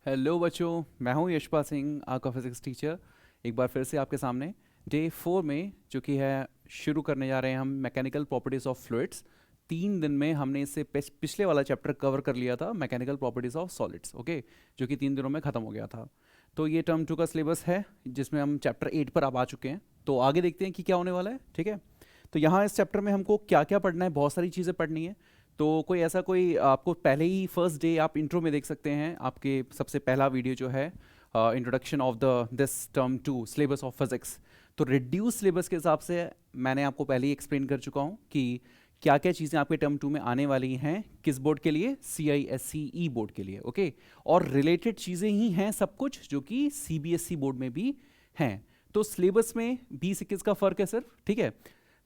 Hello बच्चों, मैं हूं यशपाल सिंह, आपका फिजिक्स टीचर। एक बार फिर से आपके सामने डे 4 में जो कि है शुरू करने जा रहे हैं हम मैकेनिकल प्रॉपर्टीज़ ऑफ फ्लूइड्स। 3 दिन में हमने इससे पिछले वाला चैप्टर कवर कर लिया था, mechanical properties of solids, okay, जो कि 3 दिनों में ख़त्म हो गया था। तो ये टर्म 2 का सिलेबस है जिसमें हम चैप्टर 8 पर अब आ चुके हैं। तो आगे देखते हैं कि क्या होने वाला है, ठीक है। तो यहाँ इस चैप्टर में हमको क्या क्या पढ़ना है, बहुत सारी चीज़ें पढ़नी है। तो कोई ऐसा कोई आपको पहले ही फर्स्ट डे आप इंट्रो में देख सकते हैं, आपके सबसे पहला वीडियो जो है introduction of the this term 2 syllabus of physics. तो रिड्यूस सिलेबस के हिसाब से मैंने आपको पहले ही एक्सप्लेन कर चुका हूँ कि क्या क्या चीज़ें आपके टर्म 2 में आने वाली हैं, किस बोर्ड के लिए, CISCE बोर्ड के लिए, ओके। और रिलेटेड चीज़ें ही हैं सब कुछ जो कि CBSE बोर्ड में भी हैं। तो सिलेबस में 20-21 का फ़र्क है सिर्फ, ठीक है।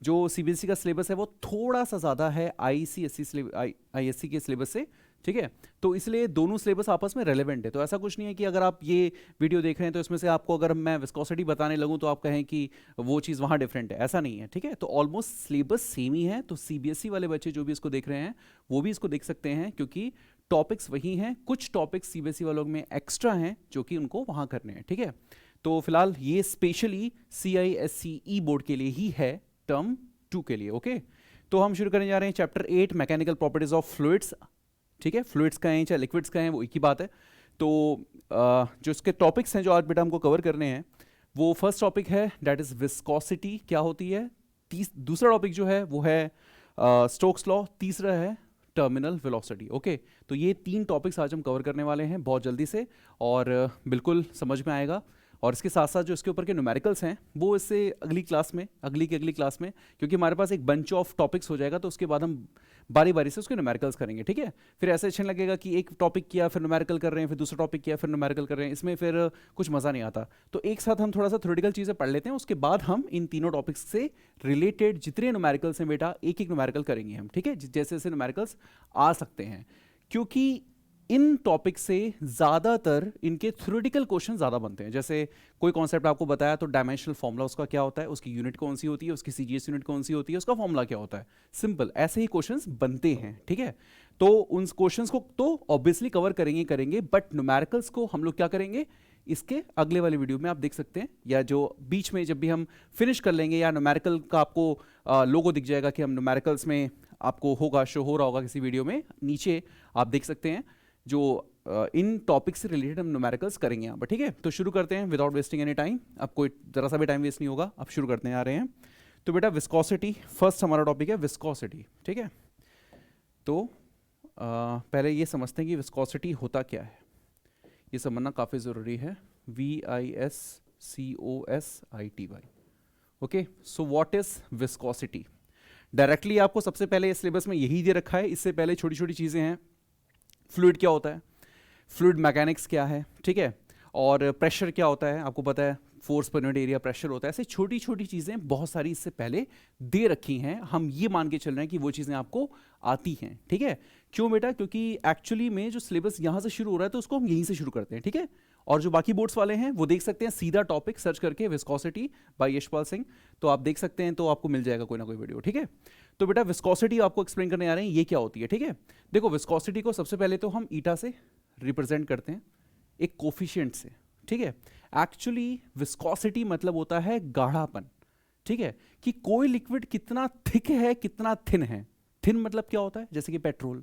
जो CBSE का सिलेबस है वो थोड़ा सा ज़्यादा है ISC के सिलेबस से, ठीक है। तो इसलिए दोनों सिलेबस आपस में रेलेवेंट है। तो ऐसा कुछ नहीं है कि अगर आप ये वीडियो देख रहे हैं तो इसमें से आपको अगर मैं विस्कोसिटी बताने लगूं तो आप कहें कि वो चीज़ वहाँ डिफरेंट है, ऐसा नहीं है, ठीक है। तो ऑलमोस्ट सिलेबस सेम ही है। तो CBSE वाले बच्चे जो भी इसको देख रहे हैं वो भी इसको देख सकते हैं, क्योंकि टॉपिक्स वही हैं। कुछ टॉपिक्स CBSE वालों में एक्स्ट्रा हैं जो कि उनको वहाँ करने हैं, ठीक है। तो फिलहाल ये स्पेशली CISCE बोर्ड के लिए ही है, टर्म 2 के लिए, ओके। तो हम शुरू करने जा रहे हैं chapter 8 mechanical properties of fluids, ठीक है। फ्लूइड्स का है चाहे लिक्विड्स का है वो एक ही बात है। तो जो इसके टॉपिक्स हैं जो आज बेटा हमको कवर करने हैं, वो फर्स्ट टॉपिक है दैट इज विस्कोसिटी, क्या होती है। दूसरा टॉपिक जो है वो है स्टोक्स लॉ, तीसरा है टर्मिनल वेलोसिटी, ओके। तो ये 3 टॉपिक्स आज हम कवर करने वाले हैं बहुत जल्दी से, और बिल्कुल समझ में आएगा। और इसके साथ साथ जो इसके ऊपर के न्यूमेरिकल्स हैं वो इससे अगली क्लास में, अगली की अगली क्लास में, क्योंकि हमारे पास एक बंच ऑफ टॉपिक्स हो जाएगा तो उसके बाद हम बारी बारी से उसके न्यूमेरिकल्स करेंगे, ठीक है। फिर ऐसे अच्छा लगेगा कि एक टॉपिक किया फिर न्यूमेरिकल कर रहे हैं, फिर दूसरा टॉपिक किया फिर न्यूमेरिकल कर रहे हैं, इसमें फिर कुछ मज़ा नहीं आता। तो एक साथ हम थोड़ा सा थ्योरेटिकल चीज़ें पढ़ लेते हैं, उसके बाद हम इन तीनों टॉपिक्स से रिलेटेड जितने न्यूमेरिकल्स हैं बेटा एक एक न्यूमेरिकल करेंगे हम, ठीक है, जैसे जैसे न्यूमेरिकल्स आ सकते हैं। क्योंकि इन टॉपिक से ज़्यादातर इनके थ्योरेटिकल क्वेश्चन ज़्यादा बनते हैं। जैसे कोई कॉन्सेप्ट आपको बताया तो डायमेंशनल फॉर्मूला उसका क्या होता है, उसकी यूनिट कौन सी होती है, उसकी CGS यूनिट कौन सी होती है, उसका फॉर्मूला क्या होता है, सिंपल ऐसे ही क्वेश्चंस बनते हैं, ठीक है। तो उन क्वेश्चंस को तो ऑब्वियसली कवर करेंगे, बट न्यूमेरिकल्स को हम लोग क्या करेंगे इसके अगले वाले वीडियो में, आप देख सकते हैं, या जो बीच में जब भी हम फिनिश कर लेंगे या न्यूमेरिकल का आपको लोगो दिख जाएगा कि हम न्यूमेरिकल्स में आपको होगा, शो हो रहा होगा किसी वीडियो में, नीचे आप देख सकते हैं जो इन टॉपिक से रिलेटेड हम न्यूमेरिकल्स करेंगे यहाँ पर, ठीक है। तो शुरू करते हैं विदाउट वेस्टिंग एनी टाइम। अब कोई जरा सा भी टाइम वेस्ट नहीं होगा, अब शुरू करते हैं आ रहे हैं। तो बेटा विस्कोसिटी फर्स्ट हमारा टॉपिक है, विस्कोसिटी, ठीक है। तो पहले ये समझते हैं कि विस्कोसिटी होता क्या है, ये समझना काफ़ी ज़रूरी है। VISCOSITY, okay. So what is viscosity. Directly आपको सबसे पहले सिलेबस में यही दे रखा है, इससे पहले छोटी छोटी चीज़ें हैं। फ्लूइड क्या होता है, फ्लूइड मैकेनिक्स क्या है, ठीक है, और प्रेशर क्या होता है, आपको पता है force per unit area pressure होता है। ऐसे छोटी छोटी चीज़ें बहुत सारी इससे पहले दे रखी हैं, हम ये मान के चल रहे हैं कि वो चीज़ें आपको आती हैं, ठीक है। क्यों बेटा, क्योंकि एक्चुअली में जो सिलेबस यहाँ से शुरू हो रहा है तो उसको हम यहीं से शुरू करते हैं, ठीक है। और जो बाकी बोर्ड्स वाले हैं वो देख सकते हैं सीधा टॉपिक सर्च करके विस्कोसिटी बाय यशपाल सिंह, तो आप देख सकते हैं, तो आपको मिल जाएगा कोई ना कोई वीडियो, ठीक है। तो बेटा विस्कोसिटी आपको एक्सप्लेन करने आ रहे हैं ये क्या होती है, ठीक है। देखो विस्कोसिटी को सबसे पहले तो हम ईटा से रिप्रेजेंट करते हैं, एक कोफिशिएंट से, ठीक है। एक्चुअली विस्कोसिटी मतलब होता है गाढ़ापन, ठीक है, कि कोई लिक्विड कितना थिक है कितना थिन है। थिन मतलब क्या होता है, जैसे कि पेट्रोल,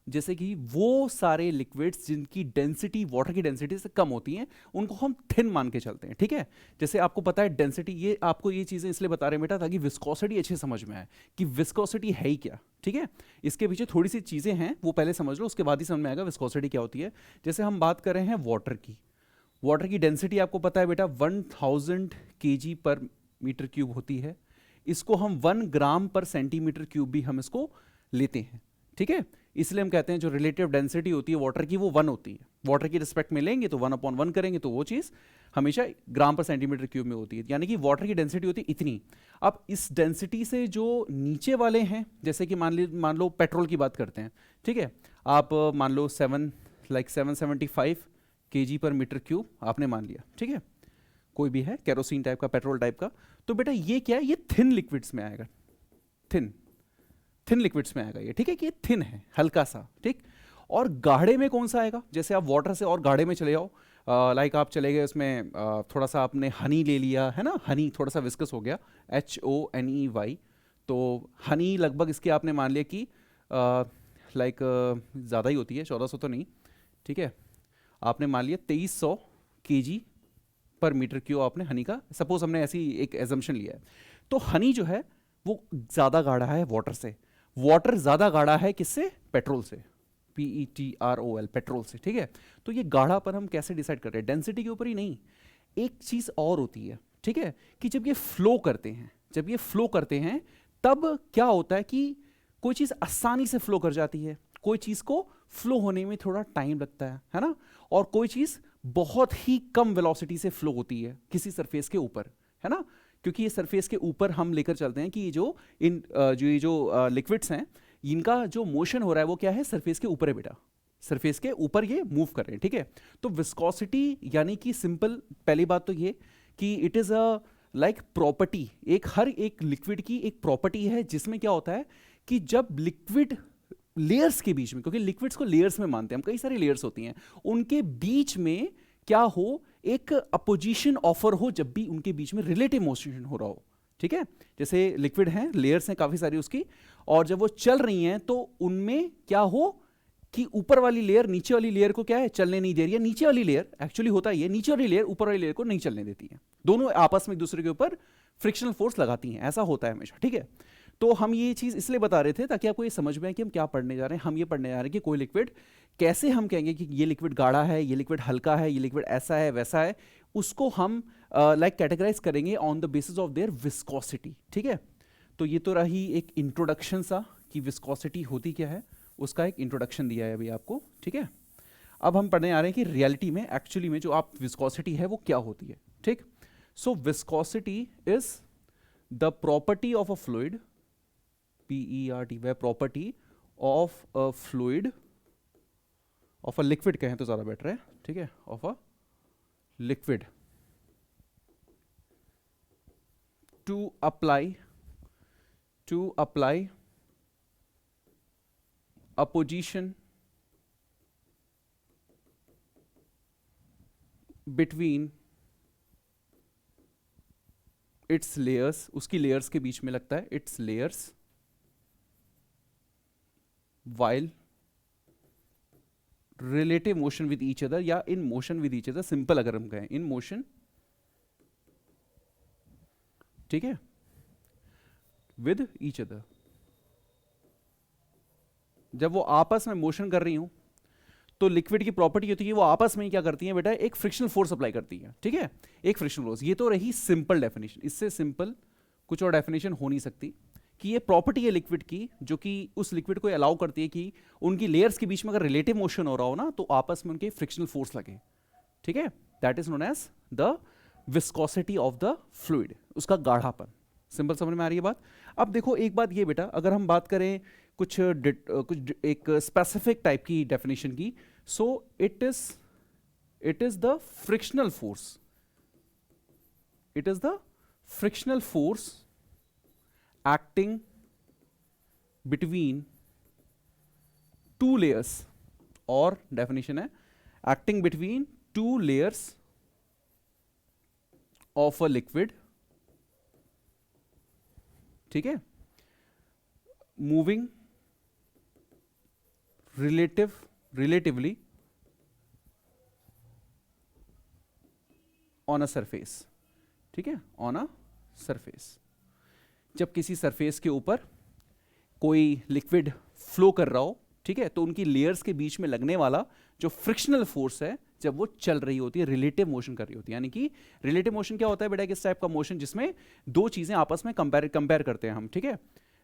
जैसे कि वो सारे लिक्विड्स जिनकी डेंसिटी वाटर की डेंसिटी से कम होती हैं उनको हम थिन मान के चलते हैं, ठीक है। जैसे आपको पता है डेंसिटी, ये आपको ये चीज़ें इसलिए बता रहे हैं बेटा ताकि विस्कोसिटी अच्छे समझ में आए कि विस्कोसिटी है ही क्या, ठीक है। इसके पीछे थोड़ी सी चीज़ें हैं वो पहले समझ लो, उसके बाद ही समझ में आएगा विस्कोसिटी क्या होती है। जैसे हम बात कर रहे हैं वाटर की, वाटर की डेंसिटी आपको पता है बेटा 1000 kg पर मीटर क्यूब होती है। इसको हम 1 ग्राम पर सेंटीमीटर क्यूब भी हम इसको लेते हैं, ठीक है। इसलिए हम कहते हैं जो रिलेटिव डेंसिटी होती है वाटर की वो 1 होती है। वाटर की रिस्पेक्ट में लेंगे तो 1/1 करेंगे तो वो चीज़ हमेशा ग्राम पर सेंटीमीटर क्यूब में होती है, यानी कि वाटर की डेंसिटी होती है इतनी। अब इस डेंसिटी से जो नीचे वाले हैं, जैसे कि मान लो पेट्रोल की बात करते हैं, ठीक है, आप मान लो 775 kg पर मीटर क्यूब आपने मान लिया, ठीक है, कोई भी है केरोसिन टाइप का, पेट्रोल टाइप का। तो बेटा ये क्या है, ये थिन लिक्विड्स में आएगा, थिन लिक्विड्स में आएगा ये, ठीक है, कि ये थिन है हल्का सा, ठीक। और गाढ़े में कौन सा आएगा? जैसे आप वाटर से और गाढ़े में चले जाओ, लाइक आप चले गए उसमें थोड़ा सा आपने हनी ले लिया है ना, हनी थोड़ा सा विस्कस हो गया, HONEY, तो हनी लगभग इसके आपने मान लिया कि लाइक ज़्यादा ही होती है, 1400 तो नहीं, ठीक है, आपने मान लिया 2300 kg पर मीटर क्यूब आपने हनी का, सपोज हमने ऐसी एक एजम्पशन लिया है। तो हनी जो है वो ज़्यादा गाढ़ा है वाटर से, वाटर ज़्यादा गाढ़ा है किससे? पेट्रोल से, PETROL, पेट्रोल से, ठीक है। तो ये गाढ़ापन हम कैसे डिसाइड कर रहे हैं? डेंसिटी के ऊपर ही नहीं, एक चीज़ और होती है, ठीक है, कि जब ये फ्लो करते हैं, जब ये फ्लो करते हैं तब क्या होता है कि कोई चीज़ आसानी से फ्लो कर जाती है, कोई चीज़ को फ्लो होने में थोड़ा टाइम लगता है ना, और कोई चीज़ बहुत ही कम वेलोसिटी से फ्लो होती है किसी सरफेस के ऊपर, है ना, क्योंकि ये सरफेस के ऊपर हम लेकर चलते हैं कि ये जो लिक्विड्स हैं, इनका जो मोशन हो रहा है वो क्या है? सरफेस के ऊपर है बेटा, सरफेस के ऊपर ये मूव कर रहे हैं, ठीक है। तो विस्कोसिटी यानी कि सिंपल पहली बात तो ये कि it is a like property, हर एक लिक्विड की एक प्रॉपर्टी है, जिसमें क्या होता है कि जब लिक्विड लेयर्स के बीच में, क्योंकि लिक्विड्स को लेयर्स में मानते हैं हम, कई सारी लेयर्स होती हैं, उनके बीच में क्या हो? एक अपोजिशन ऑफर हो, जब भी उनके बीच में रिलेटिव मोशन हो रहा हो, ठीक है। जैसे लिक्विड हैं, लेयर्स हैं काफ़ी सारी उसकी, और जब वो चल रही हैं तो उनमें क्या हो कि ऊपर वाली लेयर नीचे वाली लेयर को क्या है? चलने नहीं दे रही है। नीचे वाली लेयर, एक्चुअली होता है ये, नीचे वाली लेयर ऊपर वाली लेयर को नहीं चलने देती है, दोनों आपस में एक दूसरे के ऊपर फ्रिक्शनल फोर्स लगाती हैं, ऐसा होता है हमेशा, ठीक है। तो हम ये चीज़ इसलिए बता रहे थे ताकि आपको ये समझ में आए कि हम क्या पढ़ने जा रहे हैं। हम ये पढ़ने जा रहे हैं कि कोई लिक्विड कैसे हम कहेंगे कि ये लिक्विड गाढ़ा है, ये लिक्विड हल्का है, ये लिक्विड ऐसा है वैसा है, उसको हम लाइक कैटेगराइज करेंगे on the basis of their viscosity, ठीक है। तो ये तो रही एक इंट्रोडक्शन सा कि विस्कोसिटी होती क्या है, उसका एक इंट्रोडक्शन दिया है अभी आपको, ठीक है। अब हम पढ़ने आ रहे हैं कि रियलिटी में, एक्चुअली में जो आप विस्कोसिटी है वो क्या होती है, ठीक। So viscosity is the property of a fluid, PERT, वह property of a fluid, of a liquid कहें तो ज़्यादा बेटर है, ठीक है, of a liquid to apply a position between its layers, उसकी layers के बीच में लगता है, its layers, while relative motion with each other, या in motion with each other, simple अगर हम कहें in motion, ठीक है, with each other। जब वो आपस में मोशन कर रही हूं तो लिक्विड की प्रॉपर्टी होती है वो आपस में ही क्या करती हैं बेटा? एक फ्रिक्शनल फोर्स अप्लाई करती है, ठीक है, एक फ्रिक्शनल फोर्स। ये तो रही सिंपल डेफिनेशन, इससे सिंपल कुछ और डेफिनेशन हो नहीं सकती कि ये प्रॉपर्टी है लिक्विड की जो कि उस लिक्विड को अलाउ करती है कि उनकी लेयर्स के बीच में अगर रिलेटिव मोशन हो रहा हो ना तो आपस में उनके फ्रिक्शनल फोर्स लगे, ठीक है। That is known as the viscosity of the fluid, उसका गाढ़ापन। सिंपल समझ में आ रही है बात? अब देखो एक बात ये बेटा, अगर हम बात करें कुछ एक स्पेसिफिक टाइप की डेफिनेशन की, so it is the frictional force, it is the frictional force acting between two layers, और डेफिनेशन है acting between two layers of a liquid, ठीक है, moving relatively on a surface, ठीक है, on a surface. जब किसी surface के ऊपर कोई लिक्विड फ्लो कर रहा हो, ठीक है, तो उनकी लेयर्स के बीच में लगने वाला जो फ्रिक्शनल फोर्स है जब वो चल रही होती है, रिलेटिव मोशन कर रही होती है। यानी कि रिलेटिव मोशन क्या होता है बेटा? किस टाइप का मोशन जिसमें दो चीजें आपस में कंपेयर करते हैं हम, ठीक है।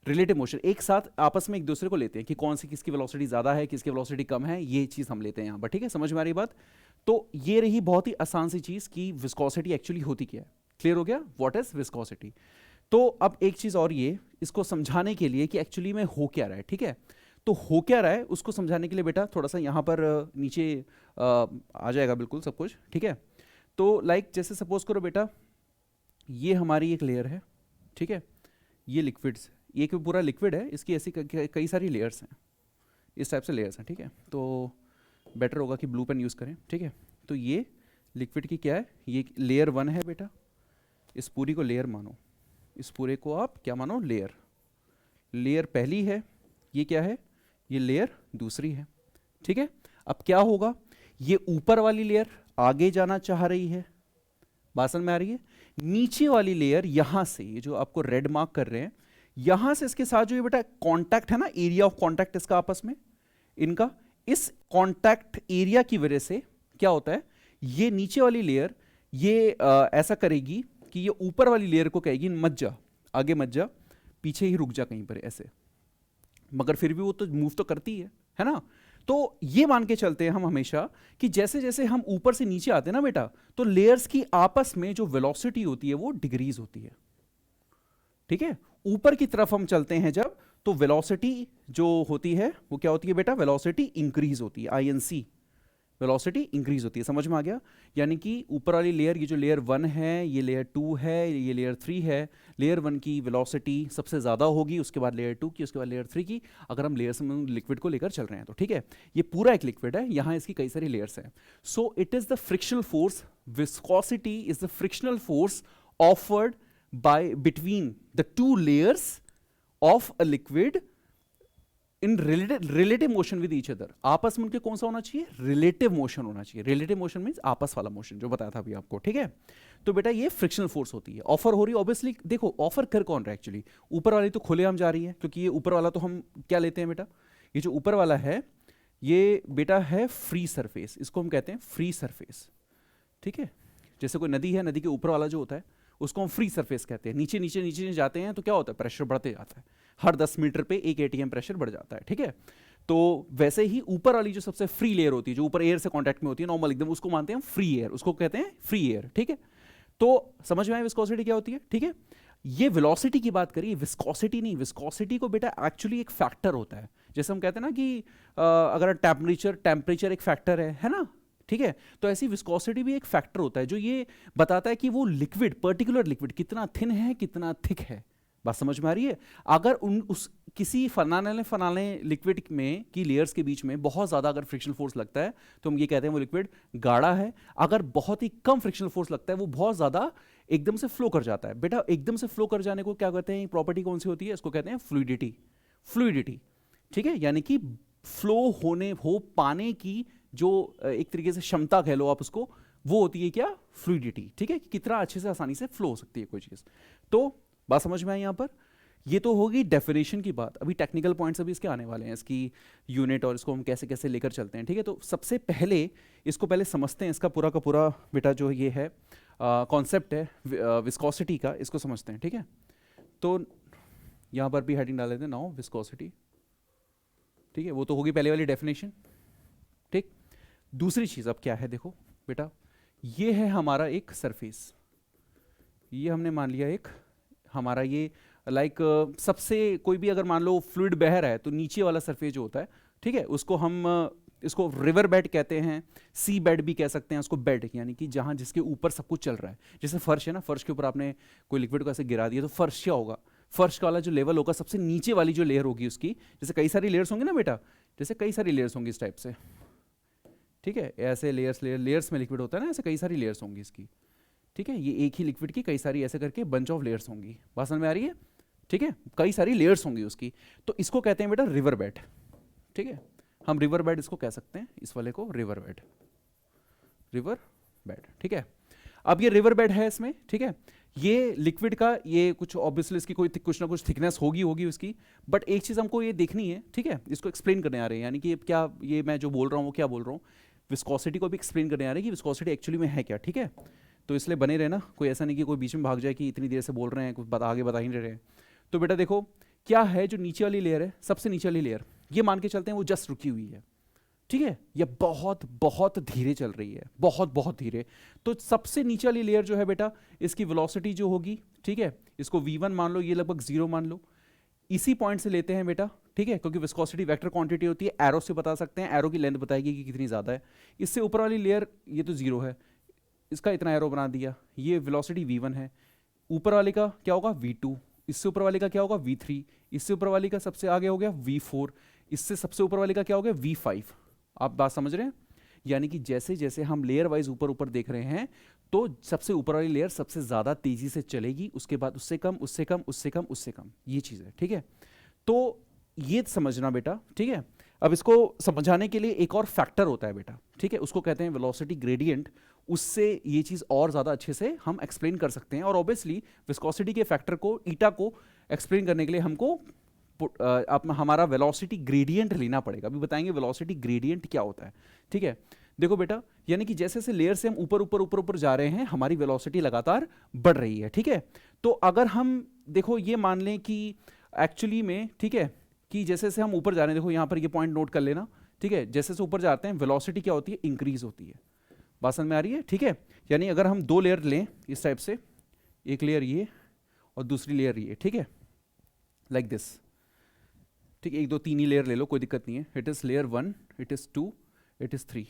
रिलेटिव मोशन एक साथ आपस में एक दूसरे को लेते हैं कि कौन सी किसकी वेलोसिटी ज्यादा है, किसकी वेलोसिटी कम है, ये चीज हम लेते हैं यहां पर, ठीक है। समझ में आ रही बात? तो ये रही बहुत ही आसान सी चीज कि विस्कोसिटी एक्चुअली होती क्या है। क्लियर हो गया व्हाट इज विस्कोसिटी? तो अब एक चीज और, ये इसको समझाने के लिए कि एक्चुअली में हो क्या रहा है, ठीक है, तो हो क्या रहा है उसको समझाने के लिए बेटा थोड़ा सा यहां पर नीचे आ जाएगा बिल्कुल सब कुछ, ठीक है। तो लाइक जैसे सपोज करो बेटा ये हमारी एक लेयर है, ठीक है, ये लिक्विड्स, ये पूरा लिक्विड है, इसकी ऐसी कई सारी लेयर्स हैं, इस टाइप से लेयर्स हैं, ठीक है। तो बेटर होगा कि ब्लू पेन यूज़ करें, ठीक है। तो ये लिक्विड की क्या है, ये लेयर 1 है बेटा, इस पूरी को लेयर मानो, इस पूरे को आप क्या मानो, लेयर। लेयर पहली है, ये क्या है, ये लेयर दूसरी है, ठीक है। अब क्या होगा, ये ऊपर वाली लेयर आगे जाना चाह रही है, बात समझ में आ रही है। नीचे वाली लेयर यहां से, ये जो आपको रेड मार्क कर रहे हैं, यहां से इसके साथ जो ये बेटा कांटेक्ट है ना, एरिया ऑफ कांटेक्ट इसका आपस में, इनका, इस कांटेक्ट एरिया की वजह से क्या होता है, ये नीचे वाली लेयर ये ऐसा करेगी कि ये ऊपर वाली लेयर को कहेगी मत जा, आगे मत जा, पीछे ही रुक जा कहीं पर ऐसे, मगर फिर भी वो तो मूव तो करती है ना। तो ये मान के चलते हैं हम हमेशा कि जैसे जैसे हम ऊपर से नीचे आते हैं ना बेटा, तो लेयर्स की आपस में जो वेलोसिटी होती है वो डिक्रीज होती है, ठीक है। ऊपर की तरफ हम चलते हैं जब, तो वेलोसिटी जो होती है वो क्या होती है बेटा, वेलोसिटी इंक्रीज होती है, INC, वेलोसिटी इंक्रीज होती है, समझ में आ गया। यानी कि ऊपर वाली लेयर, ये जो लेयर 1 है, ये लेयर 2 है, ये लेयर 3 है, लेयर 1 की वेलोसिटी सबसे ज़्यादा होगी, उसके बाद लेयर 2 की, उसके बाद लेयर 3 की, अगर हम लेयर्स में लिक्विड को लेकर चल रहे हैं तो, ठीक है। ये पूरा एक लिक्विड है, यहाँ इसकी कई सारी लेयर्स हैं। So it is the frictional force, viscosity is the frictional force offered by between the 2 layers of a liquid in relative motion with each other. आपस में उनके कौन सा होना चाहिए, रिलेटिव मोशन होना चाहिए। रिलेटिव मोशन मींस आपस वाला मोशन, जो बताया था अभी आपको, ठीक है। तो बेटा ये फ्रिक्शनल फोर्स होती है, ऑफर हो रही है, ऑब्वियसली देखो ऑफर कर कौन रहा है एक्चुअली, ऊपर वाली तो खुलेआम जा रही है, क्योंकि ये ऊपर वाला तो हम क्या लेते हैं बेटा, ये जो ऊपर वाला है ये बेटा है फ्री सरफेस, इसको हम कहते हैं फ्री सरफेस, ठीक है। जैसे कोई नदी है, नदी के ऊपर वाला जो होता है उसको हम फ्री सरफेस कहते हैं। नीचे नीचे नीचे जाते हैं तो क्या होता है, प्रेशर बढ़ते जाता है, हर 10 मीटर पे 1 ATM प्रेशर बढ़ जाता है, ठीक है। तो वैसे ही ऊपर वाली जो सबसे फ्री लेयर होती है, जो ऊपर एयर से कांटेक्ट में होती है नॉर्मल एकदम, उसको मानते हैं फ्री एयर, उसको कहते हैं फ्री एयर, ठीक है। तो समझ में आया विस्कोसिटी क्या होती है, ठीक है। ये वेलोसिटी की बात करिए, विस्कोसिटी नहीं। विस्कोसिटी को बेटा एक्चुअली एक फैक्टर होता है, जैसे हम कहते हैं ना कि अगर टेम्परेचर एक फैक्टर है ना, ठीक है। तो ऐसी विस्कोसिटी भी एक फैक्टर होता है जो ये बताता है कि वो लिक्विड, पर्टिकुलर लिक्विड कितना थिन है, कितना थिक है। बात समझ में आ रही है। अगर उस किसी फनाने लिक्विड में की लेयर्स के बीच में बहुत ज्यादा अगर फ्रिक्शनल फोर्स लगता है तो हम ये कहते हैं वो लिक्विड गाढ़ा है। अगर बहुत ही कम फ्रिक्शनल फोर्स लगता है, वो बहुत ज्यादा एकदम से फ्लो कर जाता है। बेटा एकदम से फ्लो कर जाने को क्या कहते हैं, प्रॉपर्टी कौन सी होती है, इसको कहते हैं फ्लूइडिटी, ठीक है। यानी कि फ्लो पाने की जो एक तरीके से क्षमता कह लो आप उसको, वो होती है क्या, फ्लूइडिटी, ठीक है। कि कितना अच्छे से आसानी से फ्लो हो सकती है कोई चीज। तो बात समझ में आई यहां पर। ये तो होगी डेफिनेशन की बात। अभी टेक्निकल पॉइंट्स अभी इसके आने वाले हैं, इसकी यूनिट और इसको हम कैसे कैसे लेकर चलते हैं, ठीक है। तो सबसे पहले इसको पहले समझते हैं, इसका पूरा का पूरा बेटा जो ये है कॉन्सेप्ट है विस्कोसिटी का, इसको समझते हैं, ठीक है। तो यहां पर भी हेडिंग डाल देते हैं, नाउ विस्कोसिटी, ठीक है। वो तो होगी पहले वाली डेफिनेशन, ठीक। दूसरी चीज अब क्या है, देखो बेटा, ये है हमारा एक सरफेस, ये हमने मान लिया एक हमारा ये सबसे कोई भी अगर मान लो फ्लूइड बह रहा है तो नीचे वाला सरफेस जो होता है, ठीक है, उसको हम इसको रिवर बेड कहते हैं, सी बेड भी कह सकते हैं उसको, बेड यानी कि जहां जिसके ऊपर सब कुछ चल रहा है। जैसे फर्श है ना, फर्श के ऊपर आपने कोई लिक्विड को ऐसे गिरा दिया तो फर्श क्या होगा, फर्श का वाला जो लेवल होगा, सबसे नीचे वाली जो लेयर होगी उसकी, जैसे कई सारी लेयर्स होंगी ना बेटा, जैसे कई सारी लेयर्स होंगी इस टाइप से, ठीक है। ऐसे लेयर्स में लिक्विड होता है ना, ऐसे कई सारी लेयर्स होंगी इसकी, ठीक है। ये एक ही लिक्विड की कई सारी ऐसे करके बंच ऑफ लेयर्स होंगी, बात समझ में आ रही है, ठीक है। कई सारी लेयर्स होंगी उसकी, तो इसको कहते हैं बेटा रिवर बेड, ठीक है। हम रिवर बेड इसको कह सकते हैं, इस वाले को रिवर बेड, ठीक है। अब ये रिवर बेड है इसमें, ठीक है। ये लिक्विड का ये कुछ ऑब्वियसली इसकी कोई कुछ ना कुछ थिकनेस होगी उसकी, बट एक चीज हमको ये देखनी है, ठीक है। इसको एक्सप्लेन करने आ रहे हैं, यानी कि क्या ये मैं जो बोल रहा हूँ वो क्या बोल रहा हूँ, विस्कोसिटी को भी एक्सप्लेन करने आ रहे हैं कि विस्कोसिटी एक्चुअली में है क्या, ठीक है। तो इसलिए बने रहना, कोई ऐसा नहीं कि कोई बीच में भाग जाए कि इतनी देर से बोल रहे हैं कुछ आगे बता ही नहीं रहे हैं। तो बेटा देखो क्या है, जो नीचे वाली लेयर है, सबसे नीचे वाली लेयर, ये मान के चलते हैं वो जस्ट रुकी हुई है, ठीक है। ये बहुत बहुत धीरे चल रही है, बहुत धीरे। तो सबसे नीचे वाली लेयर जो है बेटा, इसकी वेलोसिटी जो होगी, ठीक है, इसको v1 मान लो, ये लगभग 0 मान लो, इसी पॉइंट से लेते हैं बेटा, ठीक है। क्योंकि विस्कोसिटी वेक्टर क्वांटिटी होती है, एरो से बता सकते हैं, एरो की लेंथ बताएगी कि कितनी ज्यादा है। इससे ऊपर वाली लेयर ये तो 0 है, इसका इतना एरो बना दिया, ये वेलोसिटी v1 है। ऊपर वाले का क्या होगा v2, इससे ऊपर वाले का क्या होगा v3, इससे ऊपर वाले का सबसे आगे हो गया v4, इससे सबसे ऊपर वाले का क्या हो गया V5। आप बात समझ रहे हैं? यानी कि जैसे जैसे हम लेयर वाइज ऊपर ऊपर देख रहे हैं तो सबसे ऊपर वाली लेयर सबसे ज्यादा तेजी से चलेगी, उसके बाद उससे कम, उससे कम, उससे कम, उससे कम, ये चीज है। ठीक है, तो ये समझना बेटा। ठीक है, अब इसको समझाने के लिए एक और फैक्टर होता है बेटा, ठीक है, उसको कहते हैं वेलोसिटी ग्रेडियंट। उससे ये चीज और ज्यादा अच्छे से हम एक्सप्लेन कर सकते हैं। और ऑब्वियसली विस्कोसिटी के फैक्टर को, ईटा को एक्सप्लेन करने के लिए हमको हमारा वेलोसिटी ग्रेडियंट लेना पड़ेगा। अभी बताएंगे वेलोसिटी ग्रेडियंट क्या होता है। ठीक है, देखो बेटा, यानी कि जैसे जैसे लेयर से हम ऊपर ऊपर ऊपर ऊपर जा रहे हैं हमारी वेलोसिटी लगातार बढ़ रही है। ठीक है, तो अगर हम देखो ये मान लें कि एक्चुअली में, ठीक है, कि जैसे जैसे हम ऊपर जा रहे हैं, देखो यहाँ पर ये पॉइंट नोट कर लेना। ठीक है, जैसे जैसे ऊपर जाते हैं वेलोसिटी क्या होती है, इंक्रीज होती है। बात समझ में आ रही है? ठीक है, यानी अगर हम दो लेयर लें इस टाइप से, एक लेयर ये और दूसरी लेयर ये, ठीक है, लाइक दिस। ठीक है, एक दो तीन ही लेयर ले लो, कोई दिक्कत नहीं है। It is layer 1, it is 2, it is 3।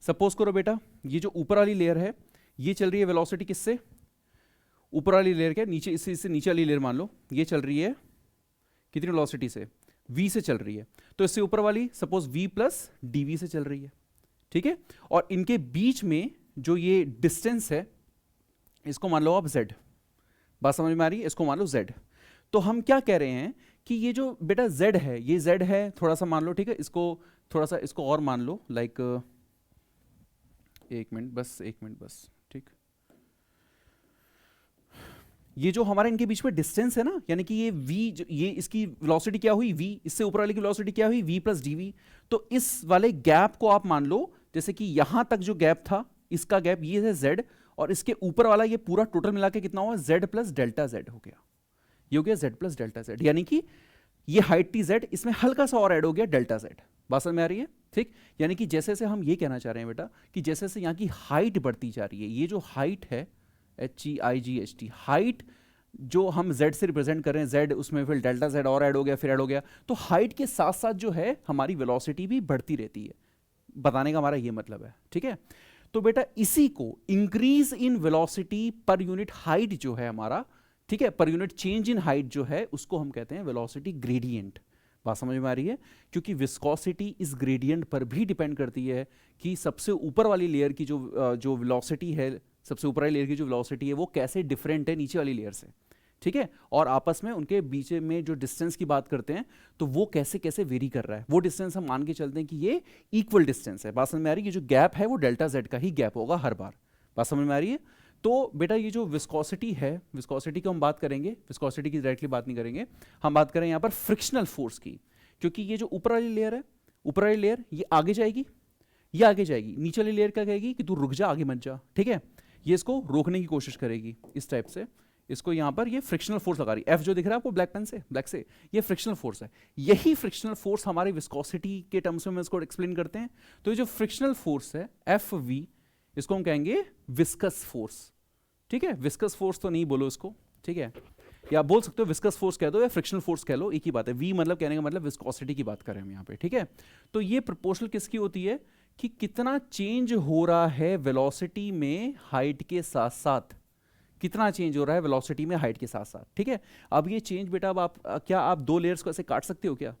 Suppose करो बेटा ये जो ऊपर वाली लेयर है ये चल रही है वेलोसिटी किससे, ऊपर वाली लेयर के नीचे, इससे नीचे वाली लेयर मान लो ये चल रही है कितनी वेलोसिटी से, v से चल रही है। तो इससे ऊपर वाली सपोज v प्लस dv से चल रही है। ठीक है, और इनके बीच में जो ये डिस्टेंस है इसको मान लो आप z। बात समझ में आ रही है? इसको मान लो z। तो हम क्या कह रहे हैं कि ये जो बेटा z है, ये z है, थोड़ा सा मान लो। ठीक है, इसको थोड़ा सा इसको और मान लो, लाइक एक मिनट बस। ठीक, ये जो हमारे इनके बीच में डिस्टेंस है ना, यानी कि ये v, ये इसकी वेलोसिटी क्या हुई v, इससे ऊपर वाले की वेलोसिटी क्या हुई v प्लस dv। तो इस वाले गैप को आप मान लो जैसे कि यहां तक जो गैप था, इसका गैप ये है z, और इसके ऊपर वाला ये पूरा टोटल मिला के कितना हुआ, z प्लस डेल्टा z हो गया। ये हो गया z प्लस डेल्टा z, यानी कि ये हाइट थी z, इसमें हल्का सा और ऐड हो गया डेल्टा z। बात समझ में आ रही है? ठीक, यानी कि जैसे जैसे हम ये कहना चाह रहे हैं बेटा कि जैसे जैसे यहाँ की हाइट बढ़ती जा रही है, ये जो हाइट है HEIGHT, हाइट जो हम z से रिप्रेजेंट कर रहे हैं, z उसमें फिर डेल्टा z और ऐड हो गया, फिर ऐड हो गया, तो हाइट के साथ साथ जो है हमारी वेलोसिटी भी बढ़ती रहती है। बताने का हमारा ये मतलब है। ठीक है, तो बेटा इसी को increase in velocity per unit height जो है हमारा, ठीक है, per unit change in height जो है, उसको हम कहते हैं वेलोसिटी ग्रेडियंट। बात समझ में आ रही है? क्योंकि विस्कोसिटी इस ग्रेडियंट पर भी डिपेंड करती है कि सबसे ऊपर वाली लेयर की जो वेलोसिटी है, सबसे ऊपर वाली लेयर की जो वेलोसिटी है वो कैसे डिफरेंट है नीचे वाली लेयर से। ठीक है, और आपस में उनके बीच में जो डिस्टेंस की बात करते हैं तो वो कैसे कैसे वेरी कर रहा है, वो डिस्टेंस हम मान के चलते हैं कि ये इक्वल डिस्टेंस है। बात समझ में आ रही है? ये जो गैप है वो डेल्टा z का ही गैप होगा हर बार। बात समझ में आ रही है? तो बेटा ये जो विस्कोसिटी है, विस्कोसिटी की हम बात करेंगे, विस्कोसिटी की डायरेक्टली बात नहीं करेंगे, हम बात करें यहाँ पर फ्रिक्शनल फोर्स की। क्योंकि ये जो ऊपर वाली लेयर है, ऊपर वाली लेयर ये आगे जाएगी, ये आगे जाएगी, नीचे वाली लेयर क्या कहेगी कि तू रुक जा, आगे मत जा। ठीक है, ये इसको रोकने की कोशिश करेगी इस टाइप से, इसको यहाँ पर ये फ्रिक्शनल फोर्स लगा रही है। एफ जो दिख रहा है आपको ब्लैक पेन से, ब्लैक से, ये फ्रिक्शनल फोर्स है। यही फ्रिक्शनल फोर्स हमारी विस्कोसिटी के टर्म्स में इसको एक्सप्लेन करते हैं। तो ये जो फ्रिक्शनल फोर्स है एफ वी, इसको हम कहेंगे विस्कस फोर्स। ठीक है, विस्कस फोर्स तो नहीं बोलो इसको, ठीक है, या बोल सकते हो विस्कस फोर्स कह दो या फ्रिक्शनल फोर्स कह लो, एक ही बात है। वी मतलब कहने का मतलब विस्कोसिटी की बात करें हम यहाँ पे। ठीक है, तो ये प्रोपोर्शनल किसकी होती है कि कितना चेंज हो रहा है वेलोसिटी में हाइट के साथ साथ, कितना चेंज हो रहा है वेलोसिटी में हाइट के साथ साथ। ठीक है, अब ये चेंज बेटा, अब आप क्या आप दो लेयर्स को ऐसे काट सकते हो क्या?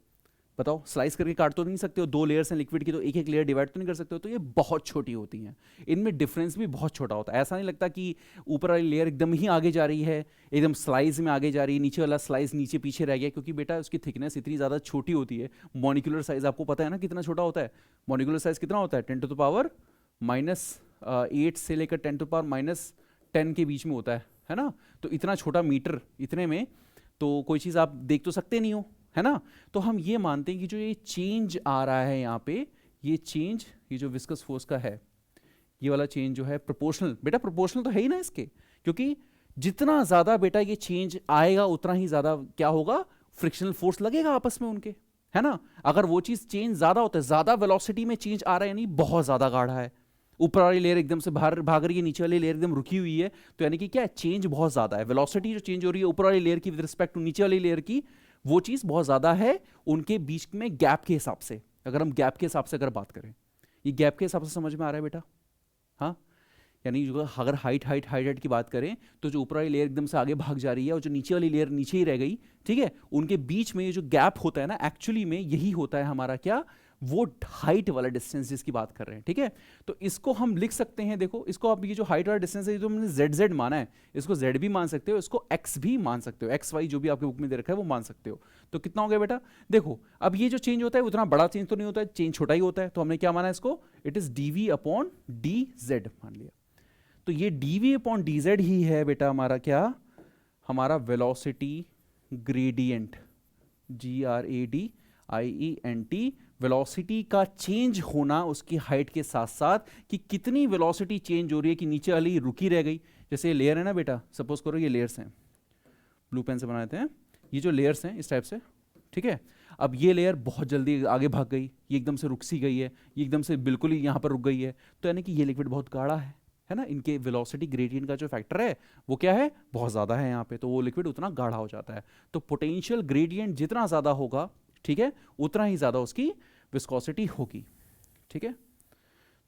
बताओ, स्लाइस करके काट तो नहीं सकते हो, दो लेयर्स हैं लिक्विड की तो एक एक लेयर डिवाइड तो नहीं कर सकते हो, तो ये बहुत छोटी होती हैं, इनमें डिफरेंस भी बहुत छोटा होता है। ऐसा नहीं लगता कि ऊपर वाली लेयर एकदम ही आगे जा रही है, एकदम स्लाइस में आगे जा रही है, नीचे वाला स्लाइस नीचे पीछे रह गया, क्योंकि बेटा उसकी थिकनेस इतनी ज़्यादा छोटी होती है। मॉलिक्यूलर साइज आपको पता है ना कितना छोटा होता है, मॉलिक्यूलर साइज कितना होता है, 10⁻⁻8 से लेकर 10⁻10 के बीच में होता है ना। तो इतना छोटा मीटर, इतने में तो कोई चीज़ आप देख तो सकते नहीं हो, है ना। तो हम ये मानते हैं कि जो ये चेंज आ रहा है यहाँ पे, ये चेंज, ये जो विस्कस फोर्स का है, ये वाला चेंज जो है प्रोपोर्शनल, बेटा प्रोपोर्शनल तो है ही ना इसके, क्योंकि जितना ज्यादा बेटा ये चेंज आएगा उतना ही ज्यादा क्या होगा, फ्रिक्शनल फोर्स लगेगा आपस में उनके, है ना। अगर वो चीज चेंज ज्यादा होता है, ज्यादा वेलोसिटी में चेंज आ रहा है, यानी बहुत ज्यादा गाढ़ा है, ऊपर वाली लेयर एकदम से बाहर भाग रही है, नीचे वाली लेयर एकदम रुकी हुई है, तो यानी कि क्या है, चेंज बहुत ज्यादा है। वेलोसिटी जो चेंज हो रही है ऊपर वाली लेयर की विद रिस्पेक्ट टू नीचे वाली लेयर की, वो चीज बहुत ज्यादा है उनके बीच में गैप के हिसाब से। अगर हम गैप के हिसाब से अगर बात करें, ये गैप के हिसाब से समझ में आ रहा है बेटा? हाँ, यानी जो अगर हाइट की बात करें तो जो ऊपर वाली लेयर एकदम से आगे भाग जा रही है और जो नीचे वाली लेयर नीचे ही रह गई, ठीक है, उनके बीच में ये जो गैप होता है ना, एक्चुअली में यही होता है हमारा क्या, वो हाइट वाला डिस्टेंस जिसकी बात कर रहे हैं, ठीक है। तो इसको हम लिख सकते हैं, देखो इसको आप, ये जो हाइट वाला डिस्टेंस है, जो हमने जेड जेड माना है, इसको जेड भी मान सकते हो, इसको एक्स भी मान सकते हो, एक्स वाई जो भी आपके बुक में दे रखा है वो मान सकते हो। तो कितना हो गया बेटा, देखो अब ये जो चेंज होता है उतना बड़ा चेंज तो नहीं होता है, चेंज छोटा ही होता है, तो हमने क्या माना इसको, it is dv upon dz मान लिया। तो ये dv अपॉन dz ही है बेटा हमारा क्या, हमारा वेलोसिटी ग्रेडियंट, GRADIENT, वेलोसिटी का चेंज होना उसकी हाइट के साथ साथ, कि कितनी वेलोसिटी चेंज हो रही है, कि नीचे वाली रुकी रह गई। जैसे ये लेयर है ना बेटा, सपोज करो ये लेयर्स हैं, ब्लू पेन से बना देते हैं, ये जो लेयर्स हैं इस टाइप से, ठीक है। अब ये लेयर बहुत जल्दी आगे भाग गई, ये एकदम से रुक सी गई है, ये एकदम से बिल्कुल ही यहाँ पर रुक गई है, तो यानी कि ये लिक्विड बहुत गाढ़ा है ना, इनके वेलोसिटी ग्रेडियंट का जो फैक्टर है वो क्या है, बहुत ज़्यादा है यहाँ पे, तो वो लिक्विड उतना गाढ़ा हो जाता है। तो पोटेंशियल ग्रेडियंट जितना ज़्यादा होगा, ठीक है, उतना ही ज़्यादा उसकी विस्कोसिटी होगी, ठीक है।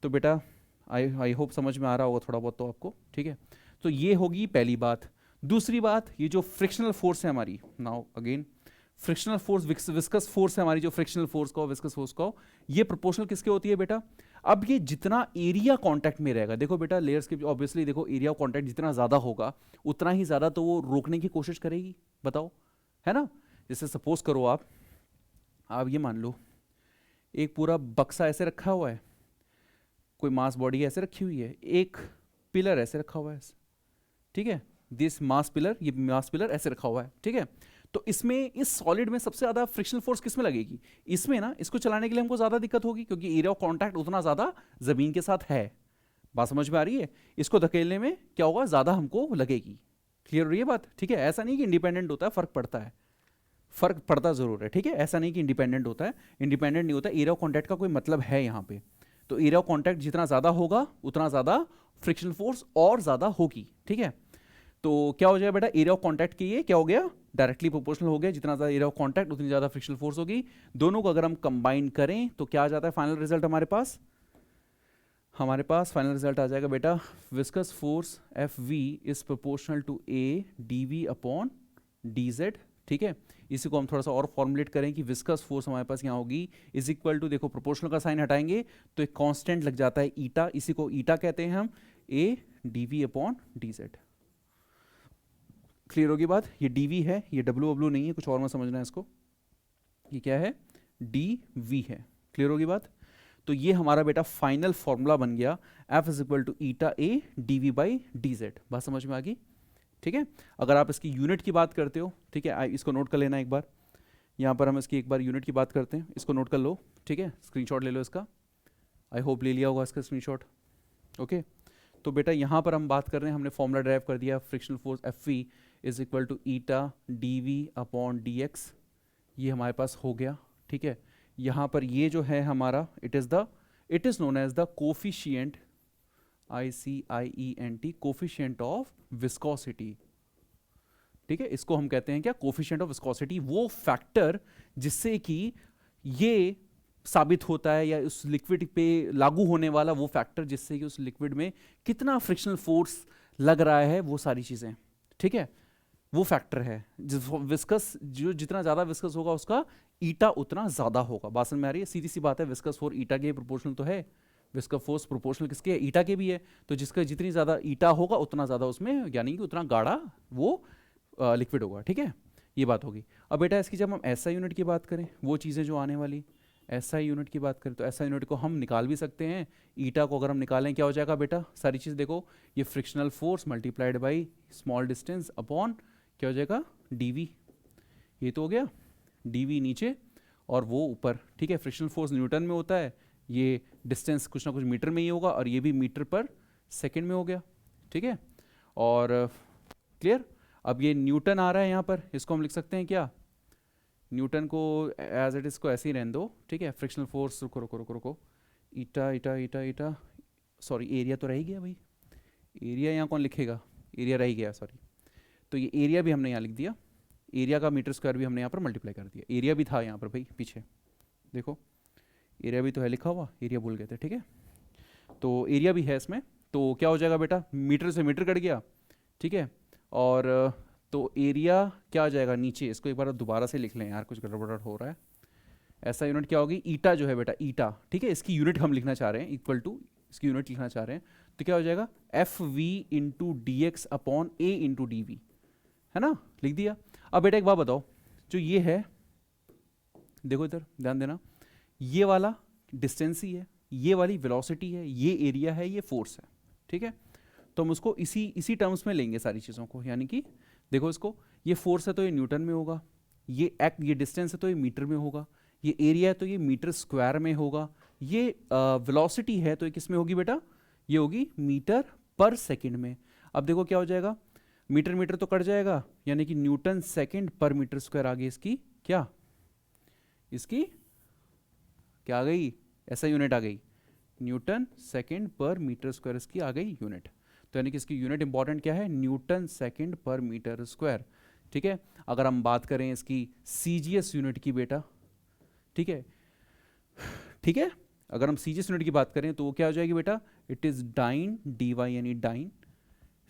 तो बेटा आई होप समझ में आ रहा होगा थोड़ा बहुत तो आपको, ठीक है। तो ये होगी पहली बात। दूसरी बात, ये जो फ्रिक्शनल फोर्स है हमारी, now again frictional force, viscous force है हमारी, जो फ्रिक्शनल फोर्स का विस्कस फोर्स का, ये प्रोपोर्शनल किसके होती है बेटा, अब ये जितना एरिया कांटेक्ट में रहेगा, देखो बेटा लेयर्स के ऑब्वियसली देखो एरिया कांटेक्ट जितना ज़्यादा होगा उतना ही ज़्यादा तो वो रोकने की कोशिश करेगी, बताओ, है ना। जैसे सपोज करो आप ये मान लो एक पूरा बक्सा ऐसे रखा हुआ है, कोई मास बॉडी ऐसे रखी हुई है, एक पिलर ऐसे रखा हुआ है, ठीक है, दिस मास पिलर, ये मास पिलर ऐसे रखा हुआ है, ठीक है। तो इसमें, इस सॉलिड में सबसे ज्यादा फ्रिक्शनल फोर्स किसमें लगेगी, इसमें ना, इसको चलाने के लिए हमको ज्यादा दिक्कत होगी क्योंकि एरिया ऑफ कांटेक्ट उतना ज्यादा जमीन के साथ है। बात समझ में आ रही है, इसको धकेलने में क्या होगा, ज्यादा हमको लगेगी। क्लियर हो रही है बात, ठीक है। ऐसा नहीं कि इंडिपेंडेंट होता है, फर्क पड़ता है, फर्क पड़ता जरूर है, ठीक है। ऐसा नहीं कि इंडिपेंडेंट होता है, इंडिपेंडेंट नहीं होता, एरिया ऑफ कांटेक्ट का कोई मतलब है यहाँ पे। तो एरिया ऑफ कांटेक्ट जितना ज्यादा होगा उतना ज्यादा फ्रिक्शनल फोर्स और ज्यादा होगी, ठीक है। तो क्या हो जाएगा बेटा, एरिया ऑफ कांटेक्ट के ये क्या हो गया, डायरेक्टली प्रोपोर्शनल हो गया, जितना ज्यादा एरिया ऑफ कांटेक्ट उतनी ज्यादा फ्रिक्शनल फोर्स होगी। दोनों को अगर हम कंबाइन करें तो क्या आ जाता है फाइनल रिजल्ट हमारे पास, फाइनल रिजल्ट आ जाएगा बेटा, viscous force FV is proportional to A dV upon dz, ठीक है। इसी को हम थोड़ा सा और फॉर्मुलेट करें कि विस्कस फोर्स हमारे पास यहाँ होगी इज इक्वल टू, देखो प्रोपोर्शनल का साइन हटाएंगे तो एक कांस्टेंट लग जाता है ईटा, इसी को ईटा कहते हैं हम, A dV upon dz। Clear होगी बात, ये dV है, ये W नहीं है, कुछ और में समझना है इसको, ये क्या है, dV है। क्लियर होगी बात। तो ये हमारा बेटा फाइनल फॉर्मूला बन गया, F is equal to eta A dV by dz। बात समझ में आ गई, ठीक है। अगर आप इसकी यूनिट की बात करते हो, ठीक है, इसको नोट कर लेना एक बार, यहाँ पर हम इसकी एक बार यूनिट की बात करते हैं, इसको नोट कर लो, ठीक है, स्क्रीनशॉट ले लो इसका, आई होप ले लिया होगा इसका स्क्रीनशॉट, ओके। तो बेटा यहाँ पर हम बात कर रहे हैं, हमने फॉर्मूला ड्राइव कर दिया, frictional force FV is equal to eta dV upon dx, ये हमारे पास हो गया, ठीक है। यहाँ पर ये जो है हमारा, it is known as the coefficient, ICIENT, coefficient of viscosity, ठीक है। इसको हम कहते हैं क्या, कोफिशिएंट ऑफ विस्कोसिटी, वो फैक्टर जिससे कि ये साबित होता है, या उस लिक्विड पे लागू होने वाला वो फैक्टर जिससे कि उस लिक्विड में कितना फ्रिक्शनल फोर्स लग रहा है, वो सारी चीजें, ठीक है, वो फैक्टर है। विस्कस, जो जितना ज्यादा विस्कस होगा उसका ईटा उतना ज्यादा होगा। बात समझ में आ रही है, सीधी सी बात है, विस्कस फोर्स ईटा के प्रोपोर्शनल तो है, विस्कस फोर्स प्रोपोर्शनल किसके है, ईटा के भी है। तो जिसका जितनी ज्यादा ईटा होगा उतना ज्यादा उसमें, यानी कि उतना गाढ़ा वो लिक्विड होगा, ठीक है, ये बात होगी। अब बेटा इसकी जब हम SI यूनिट की बात करें, वो चीज़ें जो आने वाली, SI यूनिट की बात करें तो SI यूनिट को हम निकाल भी सकते हैं, ईटा को अगर हम निकालें क्या हो जाएगा बेटा, सारी चीज़ देखो, ये frictional force multiplied by small distance upon क्या हो जाएगा dV, ये तो हो गया dV नीचे और वो ऊपर, ठीक है। फ्रिक्शनल फोर्स न्यूटन में होता है, ये डिस्टेंस कुछ ना कुछ मीटर में ही होगा, और ये भी मीटर पर सेकेंड में हो गया, ठीक है। और क्लियर, अब ये न्यूटन आ रहा है यहाँ पर, इसको हम लिख सकते हैं क्या, न्यूटन को एज इट इज को ऐसे ही रहने दो, ठीक है। फ्रिक्शनल फोर्स, रुको रुको रुको रुको, ईटा ईटा ईटा ईटा, सॉरी एरिया तो रह ही गया भाई, एरिया यहाँ कौन लिखेगा, एरिया रह ही गया, सॉरी। तो ये एरिया भी हमने यहाँ लिख दिया, एरिया का मीटर स्क्वायर भी हमने यहाँ पर मल्टीप्लाई कर दिया, एरिया भी था यहाँ पर भाई पीछे, देखो एरिया भी तो है लिखा हुआ, एरिया भूल गए थे, ठीक है। तो एरिया भी है इसमें, तो क्या हो जाएगा बेटा, मीटर से मीटर कट गया, ठीक है। और तो एरिया क्या आ जाएगा नीचे, इसको एक बार दोबारा से लिख लें यार, कुछ गड़बड़ हो रहा है। ऐसा यूनिट क्या होगी, ईटा जो है बेटा, ईटा, ठीक है, इसकी यूनिट हम लिखना चाह रहे हैं, इक्वल टू इसकी यूनिट लिखना चाह रहे हैं, तो क्या हो जाएगा F V into D X upon A into D V, है ना, लिख दिया। अब बेटा एक बात बताओ, जो ये है, देखो इधर ध्यान देना, ये वाला डिस्टेंस ही है, ये वाली वेलोसिटी है, ये एरिया है, ये फोर्स है, ठीक है। तो हम उसको इसी टर्म्स में लेंगे सारी चीज़ों को, यानी कि देखो इसको, ये फोर्स है तो ये न्यूटन में होगा, ये डिस्टेंस है तो ये मीटर में होगा, ये एरिया है तो ये मीटर स्क्वायर में होगा, ये वेलोसिटी है तो ये किस में होगी बेटा, ये होगी मीटर पर सेकंड में। अब देखो क्या हो जाएगा, मीटर मीटर तो कट जाएगा, यानी कि न्यूटन सेकंड पर मीटर स्क्वायर आ गई इसकी क्या, इसकी क्या आ गई, ऐसा यूनिट आ गई, न्यूटन सेकंड पर मीटर स्क्वायर इसकी आ गई यूनिट। तो यानी कि इसकी यूनिट इंपॉर्टेंट क्या है, न्यूटन सेकंड पर मीटर स्क्वायर, ठीक है। अगर हम बात करें इसकी सीजीएस यूनिट की बेटा, ठीक है, ठीक है, अगर हम सीजीएस यूनिट की बात करें तो वो क्या हो जाएगी बेटा, it is dyne, D Y यानी डाइन,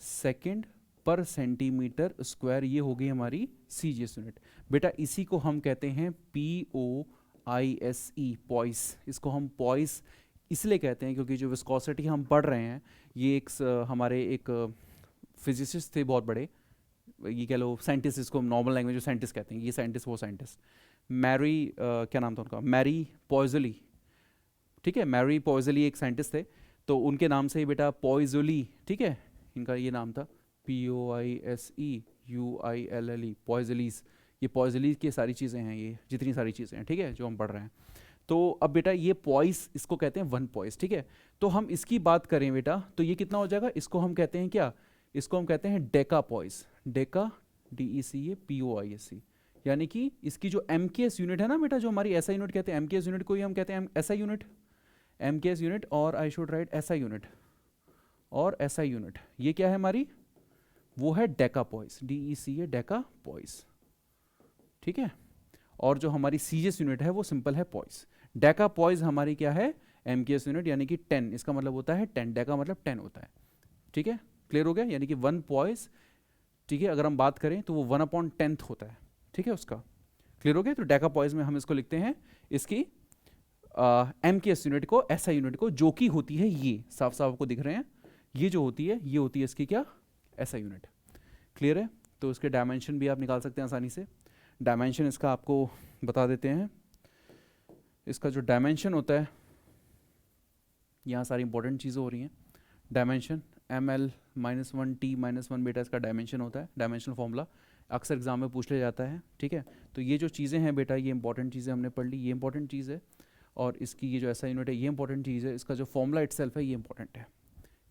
सेकंड पर सेंटीमीटर स्क्वायर, ये हो गई हमारी सीजीएस यूनिट। बेटा इसी को हम कहते हैं POISE, पॉइस। इसको हम पॉइस इसलिए कहते हैं क्योंकि जो विस्कोसिटी हम पढ़ रहे हैं, ये एक हमारे एक फिजिसिस्ट थे बहुत बड़े, ये कह लो साइंटिस्ट, इसको नॉर्मल लैंग्वेज में साइंटिस्ट कहते हैं, ये साइंटिस्ट वो साइंटिस्ट, मैरी क्या नाम था उनका, मैरी पॉइजली, ठीक है, मैरी पॉइजली एक साइंटिस्ट थे, तो उनके नाम से ही बेटा पॉइजली, ठीक है, इनका ये नाम था POISEUILLE, पॉइजलीज, ये पॉइजलीज की सारी चीज़ें हैं, ये जितनी सारी चीज़ें हैं, ठीक है, जो हम पढ़ रहे हैं। तो अब बेटा ये पॉइस, इसको कहते हैं वन पॉइस, ठीक है। तो हम इसकी बात करें बेटा तो ये कितना हो जाएगा, इसको हम कहते हैं क्या, इसको हम कहते हैं Deka poised, Deka DECA POISE, यानी कि इसकी जो MKS यूनिट है ना बेटा, जो हमारी ऐसा यूनिट कहते हैं, MKS यूनिट को ही हम कहते हैं ऐसा यूनिट, MKS यूनिट, और आई शुड राइट ऐसा यूनिट, और ऐसा यूनिट, ये क्या है हमारी, वो है Deka poised, DECA Deka poised, ठीक है। और जो हमारी सीजीएस यूनिट है वो सिंपल है पॉइस। डेका पॉइस हमारी क्या है, MKS यूनिट, यानी कि 10, इसका मतलब होता है 10, डेका मतलब 10 होता है, ठीक है, क्लियर हो गया, यानी कि 1 पॉइस, ठीक है, अगर हम बात करें तो वो 1/10 होता है, ठीक है, उसका क्लियर हो गया। तो डेका पॉइस में हम इसको लिखते हैं इसकी MKS यूनिट को, ऐसा यूनिट को, जो कि होती है ये साफ साफ आपको दिख रहे हैं, ये जो होती है, ये होती है इसकी क्या, ऐसा यूनिट, क्लियर है। तो इसके डायमेंशन भी आप निकाल सकते हैं आसानी से, डायमेंशन इसका आपको बता देते हैं, इसका जो डायमेंशन होता है, यहाँ सारी इंपॉर्टेंट चीज़ें हो रही हैं, डायमेंशन ML-1T-1 बेटा इसका डायमेंशन होता है, डायमेंशनल फॉर्मूला अक्सर एग्जाम में पूछ लिया जाता है, ठीक है। तो ये जो चीज़ें हैं बेटा, ये इंपॉर्टेंट चीज़ें हमने पढ़ ली, ये इंपॉर्टेंट चीज़ है, और इसकी ये जो ऐसा यूनिट है ये इंपॉर्टेंट चीज़ है, इसका जो फॉर्मूला इटसेल्फ है ये इंपॉर्टेंट है,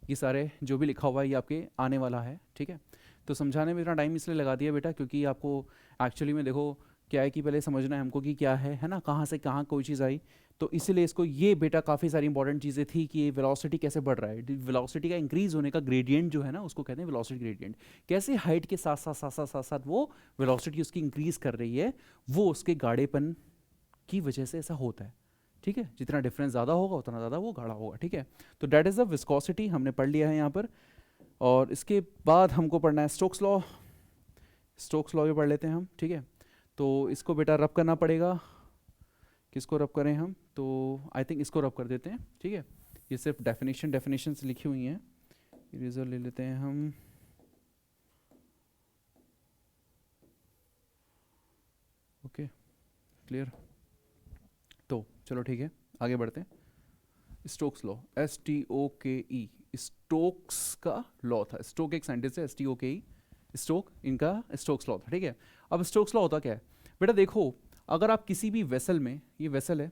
ये सारे जो भी लिखा हुआ है ये आपके आने वाला है, ठीक है। तो समझाने में इतना टाइम इसलिए लगा दिया बेटा क्योंकि आपको एक्चुअली में देखो क्या है कि पहले समझना है हमको कि क्या है ना, कहाँ से कहाँ कोई चीज़ आई, तो इसीलिए इसको ये बेटा काफ़ी सारी इंपॉर्टेंट चीज़ें थी कि ये वेलोसिटी कैसे बढ़ रहा है, वेलोसिटी का इंक्रीज होने का ग्रेडियंट जो है ना उसको कहते हैं वेलोसिटी ग्रेडियंट, कैसे हाइट के साथ साथ साथ साथ साथ साथ वो वेलोसिटी उसकी इंक्रीज कर रही है, वो उसके गाढ़ेपन की वजह से ऐसा होता है, ठीक है, जितना डिफरेंस ज़्यादा होगा उतना ज़्यादा वो गाढ़ा होगा, ठीक है। तो दैट इज़ द विस्कोसिटी हमने पढ़ लिया है यहाँ पर, और इसके बाद हमको पढ़ना है स्टोक्स लॉ, स्टोक्स लॉ भी पढ़ लेते हैं हम, ठीक है। तो इसको बेटा रब करना पड़ेगा, किसको रब करें हम, तो आई थिंक इसको रब कर देते हैं, ठीक है, ये सिर्फ डेफिनेशंस लिखी हुई हैं, इरेजर ले लेते हैं हम, ओके क्लियर। तो चलो ठीक है आगे बढ़ते हैं, स्टोक्स लॉ, STOKE, स्टोक्स का लॉ था, स्टोक एक साइंटिस्ट है, STOKE, स्टोक, इनका स्टोक्स लॉ था, ठीक है। अब स्टोक्स लॉ होता क्या है बेटा, देखो अगर आप किसी भी वेसल में, ये वेसल है,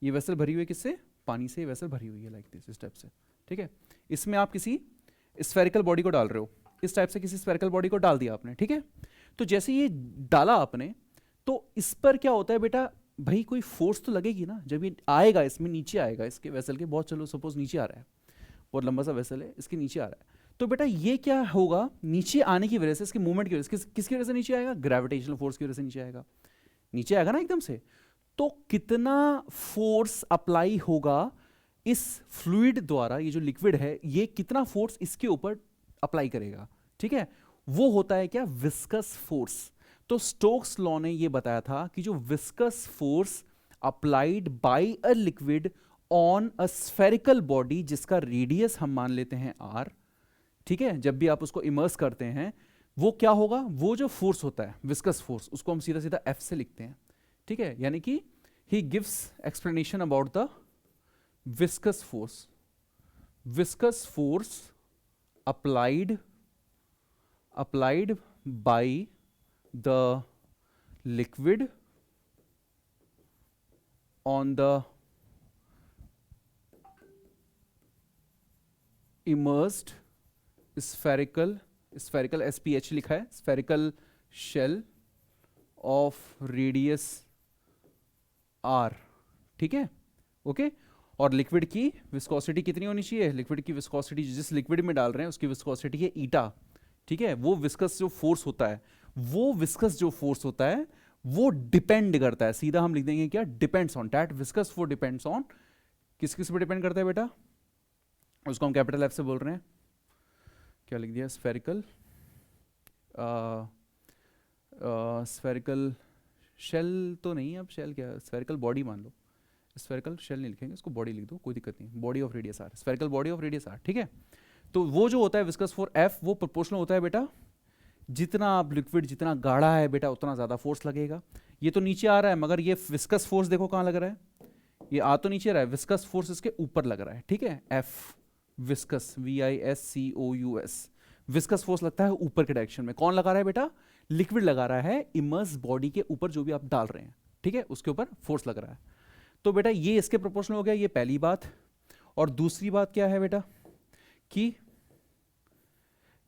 ये वेसल भरी हुई है किससे, पानी से, वेसल भरी हुई है लाइक दिस, इस टाइप से, ठीक है, इसमें आप किसी स्फेरिकल बॉडी को डाल रहे हो, इस टाइप से किसी स्फेरिकल बॉडी को डाल दिया आपने, ठीक है। तो जैसे ये डाला आपने, तो इस पर क्या होता है बेटा, भाई कोई फोर्स तो लगेगी ना, जब ये आएगा इसमें नीचे आएगा, इसके वेसल के बहुत, चलो सपोज नीचे आ रहा है, बहुत लंबा सा वेसल है, इसके नीचे आ रहा है, तो बेटा ये क्या होगा, नीचे आने की वजह से, इसके मूवमेंट की वजह से, किसकी वजह से नीचे आएगा, ग्रेविटेशनल फोर्स की वजह से नीचे आएगा, नीचे आएगा ना एकदम से, तो कितना फोर्स अप्लाई होगा इस फ्लूइड द्वारा ये जो लिक्विड है ये कितना फोर्स इसके ऊपर अप्लाई करेगा, ठीक है, वो होता है क्या, विस्कस फोर्स। तो स्टोक्स लॉ ने ये बताया था कि जो viscous force applied bye a liquid on a spherical body जिसका रेडियस हम मान लेते हैं r, ठीक है, जब भी आप उसको इमर्स करते हैं वो क्या होगा, वो जो फोर्स होता है विस्कस फोर्स उसको हम सीधा सीधा F से लिखते हैं, ठीक है, यानी कि he gives explanation about the viscous force, viscous force applied by the liquid on the immersed spherical SPH लिखा है, spherical shell of radius r, ठीक है, ओके। और लिक्विड की विस्कोसिटी कितनी होनी चाहिए, लिक्विड की विस्कोसिटी जिस लिक्विड में डाल रहे हैं उसकी विस्कोसिटी है ईटा, ठीक है। वो विस्कस जो फोर्स होता है, वो विस्कस जो फोर्स होता है वो डिपेंड करता है, सीधा हम लिख देंगे क्या, depends on, that viscous force depends on, किस किस पे डिपेंड करता है बेटा, उसको हम कैपिटल F से बोल रहे हैं, क्या लिख दिया, स्फेरिकल स्फेरिकल शेल तो नहीं, अब शेल क्या, स्फेरिकल बॉडी मान लो, स्फेरिकल शेल नहीं लिखेंगे, इसको बॉडी लिख दो, कोई दिक्कत नहीं, body of radius R, spherical body of radius R, ठीक है। तो वो जो होता है विस्कस फोर्स F वो प्रोपोर्शनल होता है बेटा, जितना आप लिक्विड जितना गाढ़ा है बेटा उतना ज़्यादा फोर्स लगेगा। ये तो नीचे आ रहा है मगर ये विस्कस फोर्स देखो कहाँ लग रहा है, ये आ तो नीचे रहा है, विस्कस फोर्स इसके ऊपर लग रहा है, ठीक है, F viscous VISCOUS, viscous force लगता है ऊपर के डायरेक्शन में, कौन लगा रहा है बेटा, लिक्विड लगा रहा है इमर्स बॉडी के ऊपर जो भी आप डाल रहे हैं, ठीक है, उसके ऊपर फोर्स लग रहा है। तो बेटा ये इसके प्रोपोर्शनल हो गया, ये पहली बात। और दूसरी बात क्या है बेटा कि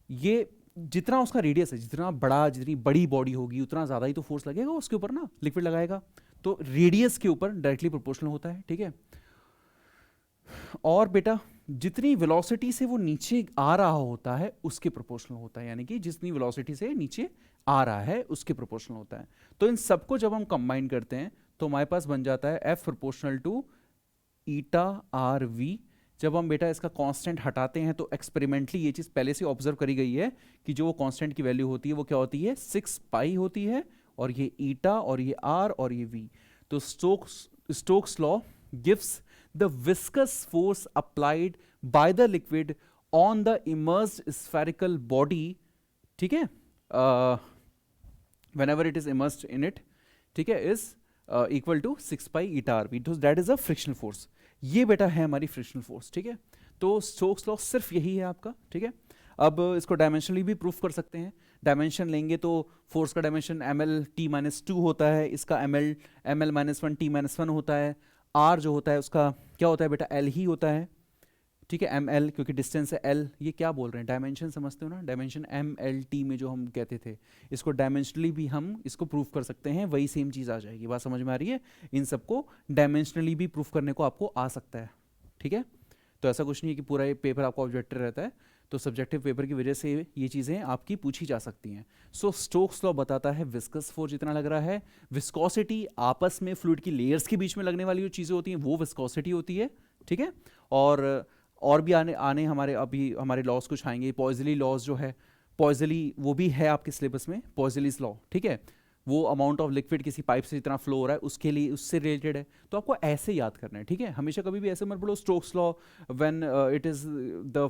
ये जितना उसका रेडियस है, जितना बड़ा, जितनी बड़ी बॉडी होगी उतना ज्यादा ही तो फोर्स लगेगा उसके ऊपर ना, लिक्विड लगाएगा, तो रेडियस के ऊपर डायरेक्टली प्रोपोर्शनल होता है, ठीक है। और बेटा जितनी वेलोसिटी से वो नीचे आ रहा होता है उसके प्रोपोर्शनल होता है, यानी कि जितनी वेलोसिटी से नीचे आ रहा है उसके प्रोपोर्शनल होता है। तो इन सबको जब हम कंबाइन करते हैं तो हमारे पास बन जाता है F proportional to eta R V. जब हम बेटा इसका कांस्टेंट हटाते हैं तो एक्सपेरिमेंटली ये चीज़ पहले से ऑब्जर्व करी गई है कि जो वो कांस्टेंट की वैल्यू होती है वो क्या होती है, 6 पाई होती है, और ये ईटा और ये आर और ये वी। तो Stokes law gives the viscous force applied by the liquid on the immersed spherical body, ठीक है, whenever it is immersed in it, ठीक है, is equal to 6 pi eta rv, तो that is a frictional force। ये बेटा है हमारी frictional force, ठीक है। तो स्टोक्स लॉ सिर्फ यही है आपका, ठीक है। अब इसको डायमेंशनली भी प्रूफ कर सकते हैं, डायमेंशन लेंगे तो फोर्स का डायमेंशन ml(t-2) होता है, इसका ml-1 होता है, r जो होता है उसका क्या होता है बेटा, l ही होता है, ठीक है, ml क्योंकि डिस्टेंस है l। ये क्या बोल रहे हैं, डायमेंशन समझते हो ना, डायमेंशन mlt में जो हम कहते थे, इसको डायमेंशनली भी हम इसको प्रूफ कर सकते हैं, वही सेम चीज़ आ जाएगी, बात समझ में आ रही है। इन सबको डायमेंशनली भी प्रूफ करने को आपको आ सकता है, ठीक है। तो ऐसा कुछ नहीं है कि पूरा ये पेपर आपको ऑब्जेक्टिव रहता है, तो सब्जेक्टिव पेपर की वजह से ये चीज़ें आपकी पूछी जा सकती हैं। सो स्टोक्स लॉ बताता है विस्कस फोर्स जितना लग रहा है, विस्कोसिटी आपस में फ्लूइड की लेयर्स के बीच में लगने वाली जो चीज़ें होती हैं वो विस्कोसिटी होती है, ठीक है। और भी आने हमारे अभी हमारे लॉज कुछ आएंगे, पॉइजली लॉज जो है, पॉइजली वो भी है आपके सिलेबस में, पॉइजलीज लॉ, ठीक है, वो अमाउंट ऑफ लिक्विड किसी पाइप से जितना फ्लो हो रहा है उसके लिए उससे रिलेटेड है, तो आपको ऐसे याद करना है, ठीक है। हमेशा कभी भी ऐसे मत बोलो Stokes law when it is the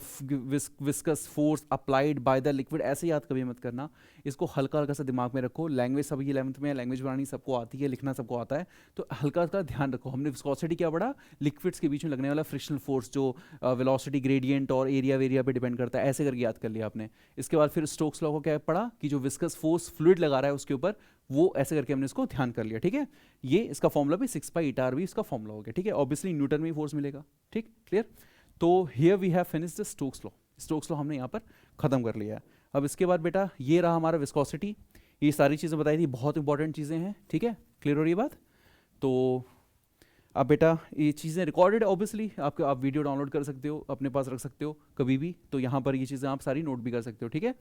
viscous force applied by the liquid, ऐसे याद कभी मत करना, इसको हल्का हल्का सा दिमाग में रखो। लैंग्वेज सभी 11th में लैंग्वेज बनानी सबको आती है, लिखना सबको आता है, तो हल्का हल्का ध्यान रखो। हमने विस्कोसिटी क्या पढ़ा, लिक्विड्स के बीच में लगने वाला फ्रिक्शनल फोर्स जो वेलोसिटी ग्रेडियंट और एरिया पे डिपेंड करता है, ऐसे करके याद कर लिया आपने। इसके बाद फिर स्टोक्स लॉ को क्या पढ़ा कि जो विस्कस फोर्स फ्लूइड लगा रहा है उसके ऊपर, वो ऐसे करके हमने इसको ध्यान कर लिया, ठीक है। ये इसका फॉर्मूला भी 6 पाई eta rv इसका फॉर्मूला हो गया, ठीक है। ऑब्वियसली न्यूटन में फोर्स मिलेगा, ठीक, क्लियर। तो here we have finished the Stokes law, Stokes law हमने यहाँ पर खत्म कर लिया है। अब इसके बाद बेटा ये रहा हमारा विस्कोसिटी, ये सारी चीज़ें बताई थी, बहुत इंपॉर्टेंट चीज़ें हैं, ठीक है, क्लियर हो रही है बात। तो अब बेटा ये चीज़ें रिकॉर्डेड ऑब्वियसली आप वीडियो डाउनलोड कर सकते हो, अपने पास रख सकते हो कभी भी, तो यहाँ पर ये चीज़ें आप सारी नोट भी कर सकते हो, ठीक है।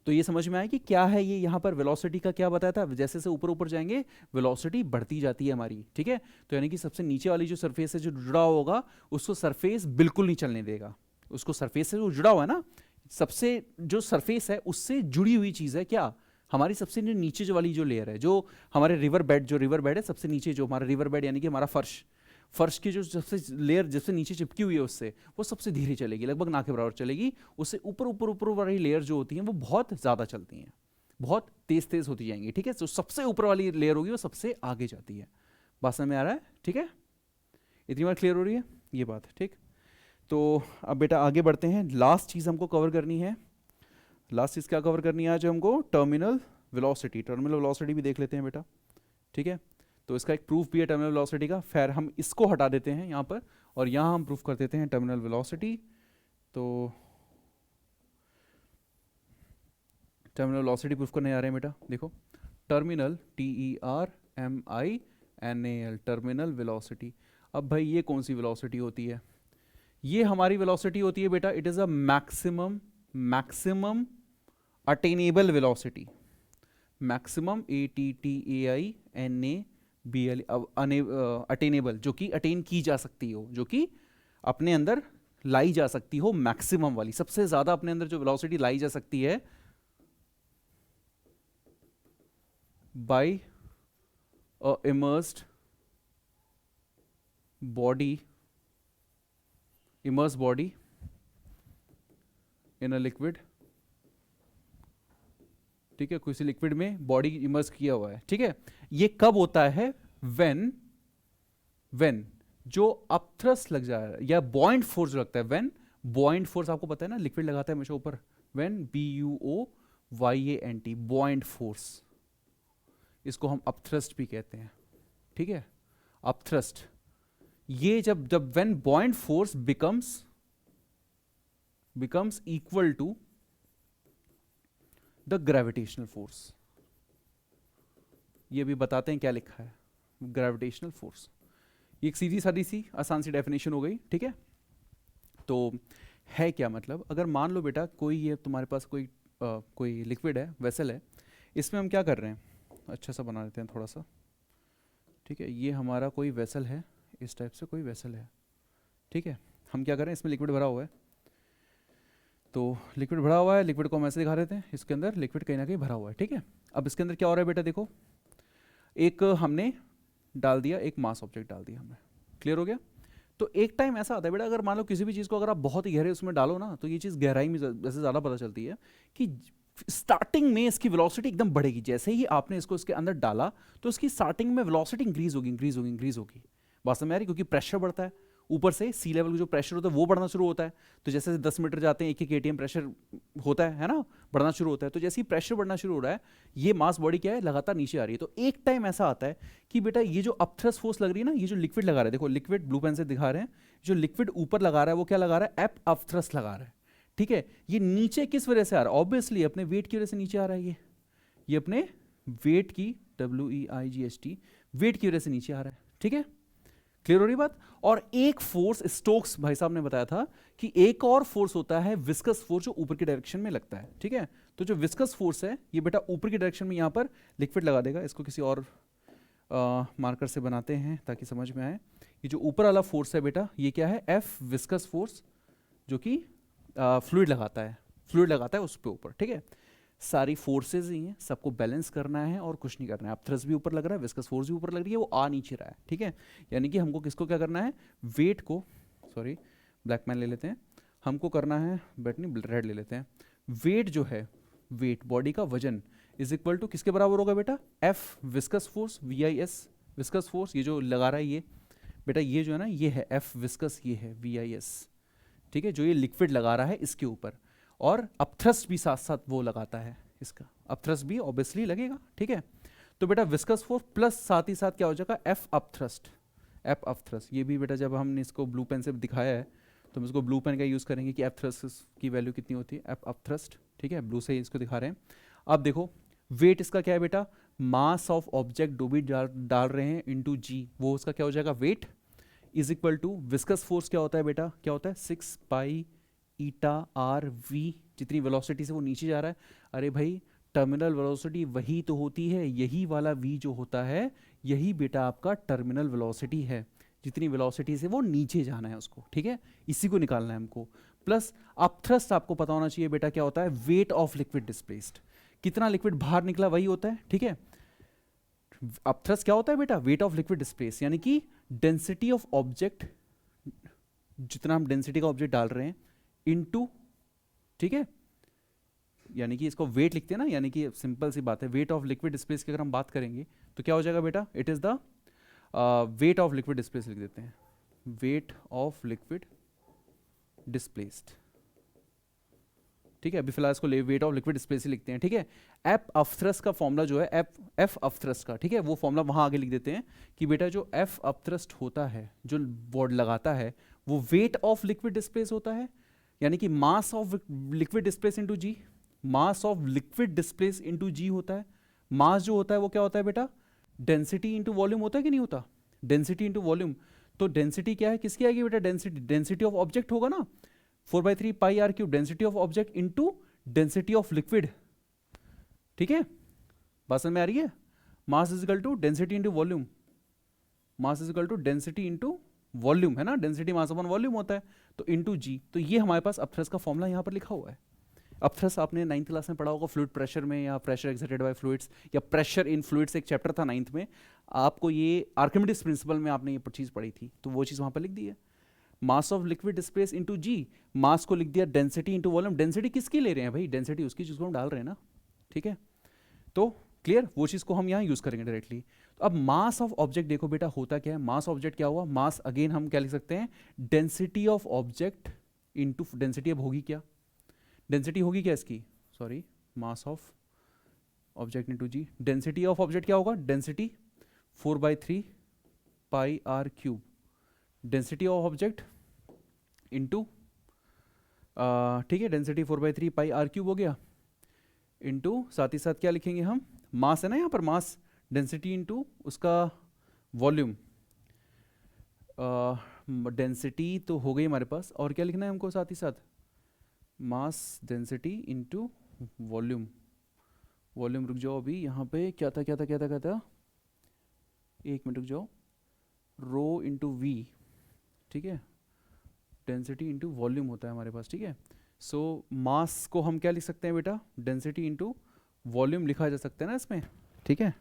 तो ये समझ में आया कि क्या है ये, यहाँ पर वेलोसिटी का क्या बताया था, जैसे जैसे ऊपर ऊपर जाएंगे वेलोसिटी बढ़ती जाती है हमारी, ठीक है। तो यानी कि सबसे नीचे वाली जो सरफेस है जो जुड़ा होगा उसको सरफेस बिल्कुल नहीं चलने देगा, उसको सरफेस से जो जुड़ा हुआ है ना, सबसे जो सरफेस है उससे जुड़ी हुई चीज़ है क्या, हमारी सबसे नीचे जो वाली जो लेयर है, जो हमारे रिवर बेड, जो रिवर बेड है सबसे नीचे, जो हमारा रिवर बेड यानी कि हमारा फर्श, फर्श की जो सबसे लेयर जबसे नीचे चिपकी हुई है उससे, वो सबसे धीरे चलेगी, लगभग ना के बराबर चलेगी। उससे ऊपर ऊपर ऊपर वाली लेयर जो होती हैं वो बहुत ज़्यादा चलती हैं, बहुत तेज तेज होती जाएंगी, ठीक है। तो सबसे ऊपर वाली लेयर होगी वो सबसे आगे जाती है। बात समझ में आ रहा है, ठीक है, इतनी बार क्लियर हो रही है ये बात, ठीक। तो अब बेटा आगे बढ़ते हैं, लास्ट चीज़ हमको कवर करनी है। लास्ट चीज़ क्या कवर करनी है आज हमको, टर्मिनल वेलोसिटी। टर्मिनल वेलोसिटी भी देख लेते हैं बेटा, ठीक है। तो इसका एक प्रूफ भी है टर्मिनल वेलोसिटी का, खैर हम इसको हटा देते हैं यहाँ पर और यहाँ हम प्रूफ कर देते हैं टर्मिनल वेलोसिटी। तो टर्मिनल वेलोसिटी प्रूफ करने आ रहे हैं बेटा, देखो टर्मिनल TERMINAL टर्मिनल वेलोसिटी। अब भाई ये कौन सी वेलोसिटी होती है, ये हमारी वेलोसिटी होती है बेटा, it is a maximum attainable velocity, maximum ATTAINABL, attainable जो कि अटेन की जा सकती हो, जो कि अपने अंदर लाई जा सकती हो, मैक्सिमम वाली, सबसे ज्यादा अपने अंदर जो वेलोसिटी लाई जा सकती है by a immersed body in a liquid, ठीक है, किसी लिक्विड में बॉडी इमर्स किया हुआ है, ठीक है। ये कब होता है, व्हेन जो अपथ्रस्ट लग जाए या बॉइंट फोर्स लगता है, व्हेन बॉइंट फोर्स, आपको पता है ना लिक्विड लगाता है हमेशा ऊपर, व्हेन BUOYANT बॉइंट फोर्स, इसको हम अपथ्रस्ट भी कहते हैं, ठीक है, अपथ्रस्ट। ये जब जब when buoyant force becomes equal to the gravitational force, ये भी बताते हैं क्या लिखा है, ग्रेविटेशनल फोर्स। ये एक सीधी सादी सी आसान सी डेफिनेशन हो गई, ठीक है। तो है क्या मतलब, अगर मान लो बेटा कोई ये तुम्हारे पास कोई लिक्विड है, वेसल है, इसमें हम क्या कर रहे हैं, अच्छा सा बना लेते हैं थोड़ा सा, ठीक है। ये हमारा कोई वेसल है, इस टाइप से कोई वेसल है, ठीक है। हम क्या कर रहे हैं, इसमें लिक्विड भरा हुआ है, तो लिक्विड भरा हुआ है, लिक्विड को हम ऐसे दिखा देते हैं, इसके अंदर लिक्विड कहीं ना कहीं भरा हुआ है, ठीक है। अब इसके अंदर क्या हो रहा है बेटा, देखो एक हमने डाल दिया, एक मास ऑब्जेक्ट डाल दिया हमने, क्लियर हो गया। तो एक टाइम ऐसा आता है बेटा, अगर मान लो किसी भी चीज़ को अगर आप बहुत ही गहरे उसमें डालो ना, तो ये चीज़ गहराई में जैसे ज़्यादा पता चलती है कि स्टार्टिंग में इसकी वेलोसिटी एकदम बढ़ेगी, जैसे ही आपने इसको इसके अंदर डाला तो इसकी स्टार्टिंग में वेलोसिटी इंक्रीज होगी। बात समझ में आ रही, क्योंकि प्रेशर बढ़ता है ऊपर से, सी लेवल का जो प्रेशर होता है वो बढ़ना शुरू होता है। तो जैसे 10 मीटर जाते हैं 1 ATM प्रेशर होता है ना, बढ़ना शुरू होता है। तो जैसे ही प्रेशर बढ़ना शुरू हो रहा है, ये मास बॉडी क्या है, लगातार नीचे आ रही है। तो एक टाइम ऐसा आता है कि बेटा ये जो अपथ्रस्ट फोर्स लग रही है ना, ये जो लिक्विड लगा रहा है, देखो लिक्विड ब्लू पेन से दिखा रहे हैं, जो लिक्विड ऊपर लगा रहा है वो क्या लगा रहा है, अपथ्रस्ट लगा रहा है, ठीक है। ये नीचे किस वजह से आ रहा है, ऑब्वियसली अपने वेट की वजह से नीचे आ रहा है, ये अपने वेट की, WEIGHT, वेट की वजह से नीचे आ रहा है, ठीक है, क्लियर हो रही बात। और एक फोर्स, स्टोक्स भाई साहब ने बताया था कि एक और फोर्स होता है विस्कस फोर्स, जो ऊपर की डायरेक्शन में लगता है, ठीक है। तो जो विस्कस फोर्स है ये बेटा ऊपर की डायरेक्शन में, यहां पर लिक्विड लगा देगा, इसको किसी और मार्कर से बनाते हैं ताकि समझ में आए। ये जो ऊपर वाला फोर्स है बेटा, ये क्या है, F विस्कस फोर्स, जो कि फ्लूइड लगाता है उस पे ऊपर, ठीक है। सारी फोर्सेज ही हैं, सबको बैलेंस करना है और कुछ नहीं करना है। अब थ्रस्ट भी ऊपर लग रहा है, विस्कस फोर्स भी ऊपर लग रही है, वो आ नीचे रहा है, ठीक है। यानी कि हमको किसको क्या करना है, वेट को, सॉरी ब्लैक मैन ले लेते हैं, हमको करना है, बेट नहीं रेड ले लेते हैं, वेट जो है, वेट बॉडी का वजन इज इक्वल टू किसके बराबर होगा बेटा, F viscous force, VIS viscous force, ये जो लगा रहा है ये बेटा, ये जो है ना, ये है F विस्कस, ये है VIS, ठीक है, जो ये लिक्विड लगा रहा है इसके ऊपर। और अपथ्रस्ट भी साथ साथ वो लगाता है, इसका अपथ्रस्ट भी ऑब्वियसली लगेगा, ठीक है। तो बेटा विस्कस फोर्स प्लस साथ ही साथ क्या हो जाएगा, F अपथ्रस्ट। ये भी बेटा जब हमने इसको ब्लू पेन से दिखाया है तो हम इसको ब्लू पेन का यूज़ करेंगे कि अपथ्रस्ट की वैल्यू कितनी होती है, F अपथ्रस्ट, ठीक है, ब्लू से इसको दिखा रहे हैं। अब देखो वेट इसका क्या है बेटा, मास ऑफ ऑब्जेक्ट जो भी डाल रहे हैं इंटू G, वो उसका क्या हो जाएगा, weight is equal to viscous force क्या होता है बेटा, क्या होता है 6 पाई ईटा RV, जितनी वेलोसिटी से वो नीचे जा रहा है, अरे भाई टर्मिनल वेलोसिटी वही तो होती है, यही वाला v जो होता है यही बेटा आपका टर्मिनल वेलोसिटी है, जितनी वेलोसिटी से वो नीचे जाना है उसको, ठीक है, इसी को निकालना है हमको। प्लस अपथ्रस्ट आपको पता होना चाहिए बेटा क्या होता है, वेट ऑफ लिक्विड डिस्प्लेस्ड, कितना लिक्विड बाहर निकला वही होता है, ठीक है। अपथ्रस्ट क्या होता है बेटा, वेट ऑफ लिक्विड डिस्प्लेस, यानी कि डेंसिटी ऑफ ऑब्जेक्ट, जितना हम डेंसिटी का ऑब्जेक्ट डाल रहे हैं इनटू, ठीक है, यानी कि इसको वेट लिखते हैं ना, यानी कि सिंपल सी बात है, वेट ऑफ लिक्विड डिस्प्लेस की अगर हम बात करेंगे तो क्या हो जाएगा बेटा, it is the weight of liquid displace लिख देते हैं, वेट ऑफ लिक्विड डिस्प्लेस्ड, ठीक है। अभी फिलहाल इसको वेट ऑफ लिक्विड डिस्प्लेस ही लिखते हैं, ठीक है। एफ अपथ्रस्ट का फॉर्मूला जो है, एफ अपथ्रस्ट का, ठीक है, वो फॉर्मूला वहां आगे लिख देते हैं कि बेटा जो एफ अपथ्रस्ट होता है, जो बोर्ड लगाता है, वो वेट ऑफ लिक्विड डिस्प्लेस होता है, यानी कि mass of liquid displace into G, mass of liquid displace into G होता है। मास जो होता है वो क्या होता है बेटा, डेंसिटी इनटू वॉल्यूम होता है कि नहीं होता, डेंसिटी इनटू वॉल्यूम। तो डेंसिटी क्या है, किसकी आएगी बेटा, डेंसिटी, डेंसिटी ऑफ ऑब्जेक्ट होगा ना, 4/3 pi R cube, density of object into density of liquid, ठीक है, बात समझ में आ रही है। Mass is equal to density into volume, mass is equal to density into volume, है ना, डेंसिटी मास अपॉन वॉल्यूम होता है, तो इनटू जी। तो ये हमारे पास अपथ्रस्ट का फॉर्मूला यहां पर लिखा हुआ है। अपथ्रस्ट आपने 9th क्लास में पढ़ा होगा, फ्लूइड प्रेशर में, या प्रेशर एक्सर्टेड बाय फ्लूइड्स, या प्रेशर इन फ्लूइड्स, एक चैप्टर था 9th में, आपको ये आर्किमिडीज प्रिंसिपल में आपने ये चीज पढ़ी थी, तो वो चीज वहां पर लिख दी है। Mass of liquid displace into G, mass को लिख दिया डेंसिटी इनटू वॉल्यूम। डेंसिटी किसकी ले रहे हैं भाई, डेंसिटी उसकी जिसको हम डाल रहे हैं ना, ठीक है। तो क्लियर, वो चीज को हम यहाँ यूज करेंगे डायरेक्टली। तो अब मास ऑफ ऑब्जेक्ट देखो बेटा होता क्या है, मास ऑब्जेक्ट क्या हुआ, मास अगेन हम क्या लिख सकते हैं, density of object into density. अब होगी क्या, डेंसिटी होगी क्या इसकी, sorry, mass of object into g, density of object क्या होगा, density 4/3 pi R cube, density of object into, ठीक है, डेंसिटी 4/3 पाई आर क्यूब हो गया, इनटू साथ ही साथ क्या लिखेंगे हम, मास है ना यहाँ पर, मास डेंसिटी इनटू उसका वॉल्यूम, डेंसिटी तो हो गई हमारे पास, और क्या लिखना है हमको साथ ही साथ, mass density into volume. Volume रुक जाओ, अभी यहाँ पे क्या था, एक मिनट रुक जाओ, रो इनटू वी, ठीक है, डेंसिटी इनटू वॉल्यूम होता है हमारे पास, ठीक है। सो मास को हम क्या लिख सकते हैं बेटा, डेंसिटी इनटू वॉल्यूम लिखा जा सकता है ना इसमें, ठीक है।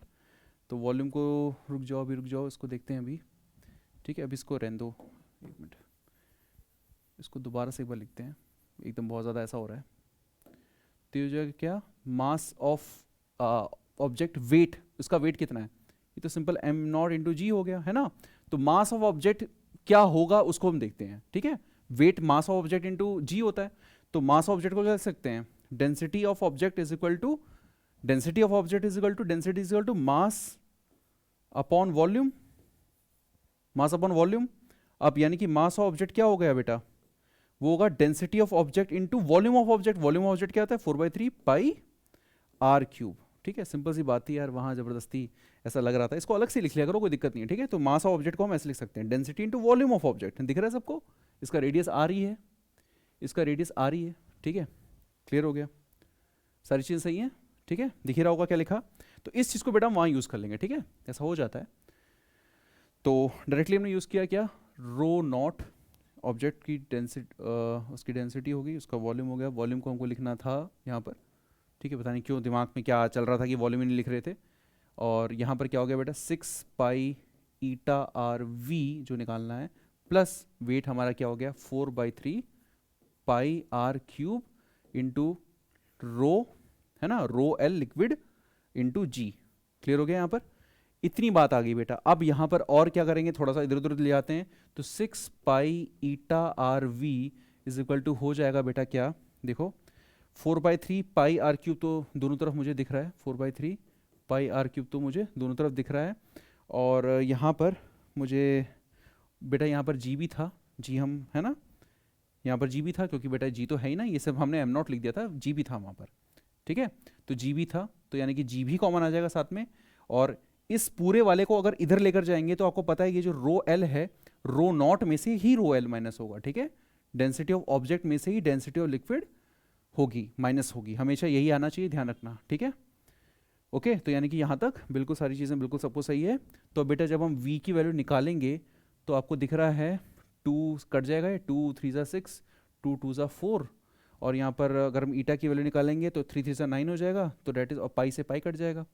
तो वॉल्यूम को रुक जाओ, इसको देखते हैं अभी, ठीक है, अभी इसको रहने दो, एक मिनट, इसको दोबारा से एक बार लिखते हैं, एकदम बहुत ज़्यादा ऐसा हो रहा है। तो ये जो क्या, मास ऑफ ऑब्जेक्ट, वेट, उसका वेट कितना है, ये तो सिंपल m0 इंटू जी हो गया, है ना। तो मास ऑफ ऑब्जेक्ट क्या होगा उसको हम देखते हैं, ठीक है, weight mass of object into G होता है। तो मास ऑफ ऑब्जेक्ट को क्या लिख सकते हैं, density of object is equal to, density of object is equal to, density is equal to mass upon volume, mass upon volume. अब यानी कि मास ऑफ ऑब्जेक्ट क्या हो गया बेटा, वो होगा density of object into volume of object. Volume of object क्या होता है, 4/3 पाई आर क्यूब, ठीक है। सिंपल सी बात थी यार, वहाँ जबरदस्ती ऐसा लग रहा था, इसको अलग से लिख लिया करो, कोई दिक्कत नहीं है, ठीक है। तो मास ऑफ ऑब्जेक्ट को हम ऐसे लिख सकते हैं, density into volume of object, दिख रहा है सबको, इसका रेडियस आ रही है, इसका रेडियस आ रही है, ठीक है, क्लियर हो गया, सारी चीज़ सही है, ठीक है, दिख रहा होगा क्या लिखा। तो इस चीज़ को बेटा हम वहाँ यूज़ कर लेंगे, ठीक है, ऐसा हो जाता है। तो डायरेक्टली हमने यूज़ किया क्या, रो नॉट, ऑब्जेक्ट की डेंसिटी, उसकी डेंसिटी होगी, उसका वॉल्यूम हो गया, वॉल्यूम को हमको लिखना था यहाँ पर, ठीक है, पता नहीं क्यों दिमाग में क्या चल रहा था कि वॉल्यूम ही नहीं लिख रहे थे। और यहाँ पर क्या हो गया बेटा, 6 पाई ईटा आर वी जो निकालना है, प्लस वेट हमारा क्या हो गया, 4/3 pi R cube into rho, है ना, रो एल लिक्विड इंटू जी। क्लियर हो गया यहाँ पर, इतनी बात आ गई बेटा। अब यहाँ पर और क्या करेंगे, थोड़ा सा इधर उधर ले आते हैं, तो 6 pi eta R V is equal to हो जाएगा बेटा क्या, देखो 4/3 पाई आर क्यूब तो दोनों तरफ मुझे दिख रहा है, 4/3 पाई आर क्यूब तो मुझे दोनों तरफ दिख रहा है। और यहाँ पर मुझे बेटा यहाँ पर जी भी था, जी हम, है ना, यहाँ पर जी भी था, क्योंकि बेटा जी तो है ही ना, ये सब हमने m0 लिख दिया था, जी भी था वहाँ पर, ठीक है। तो जी भी था, तो यानी कि जी भी कॉमन आ जाएगा साथ में। और इस पूरे वाले को अगर इधर लेकर जाएंगे तो आपको पता है ये जो रो एल है, रो नॉट में से ही रो एल माइनस होगा, ठीक है, डेंसिटी ऑफ ऑब्जेक्ट में से ही डेंसिटी ऑफ लिक्विड होगी, माइनस होगी, हमेशा यही आना चाहिए, ध्यान रखना, ठीक है। ओके, तो यानी कि यहाँ तक बिल्कुल सारी चीज़ें बिल्कुल सबको सही है। तो बेटा जब हम v की वैल्यू निकालेंगे तो आपको दिख रहा है 2 कट जाएगा, ये 2 3 ज़ा 6, 2 2 ज़ा 4, और यहाँ पर अगर हम ईटा की वैल्यू निकालेंगे तो 3 3 ज़ा 9 हो जाएगा, तो डेट इज, और पाई से पाई कट जाएगा,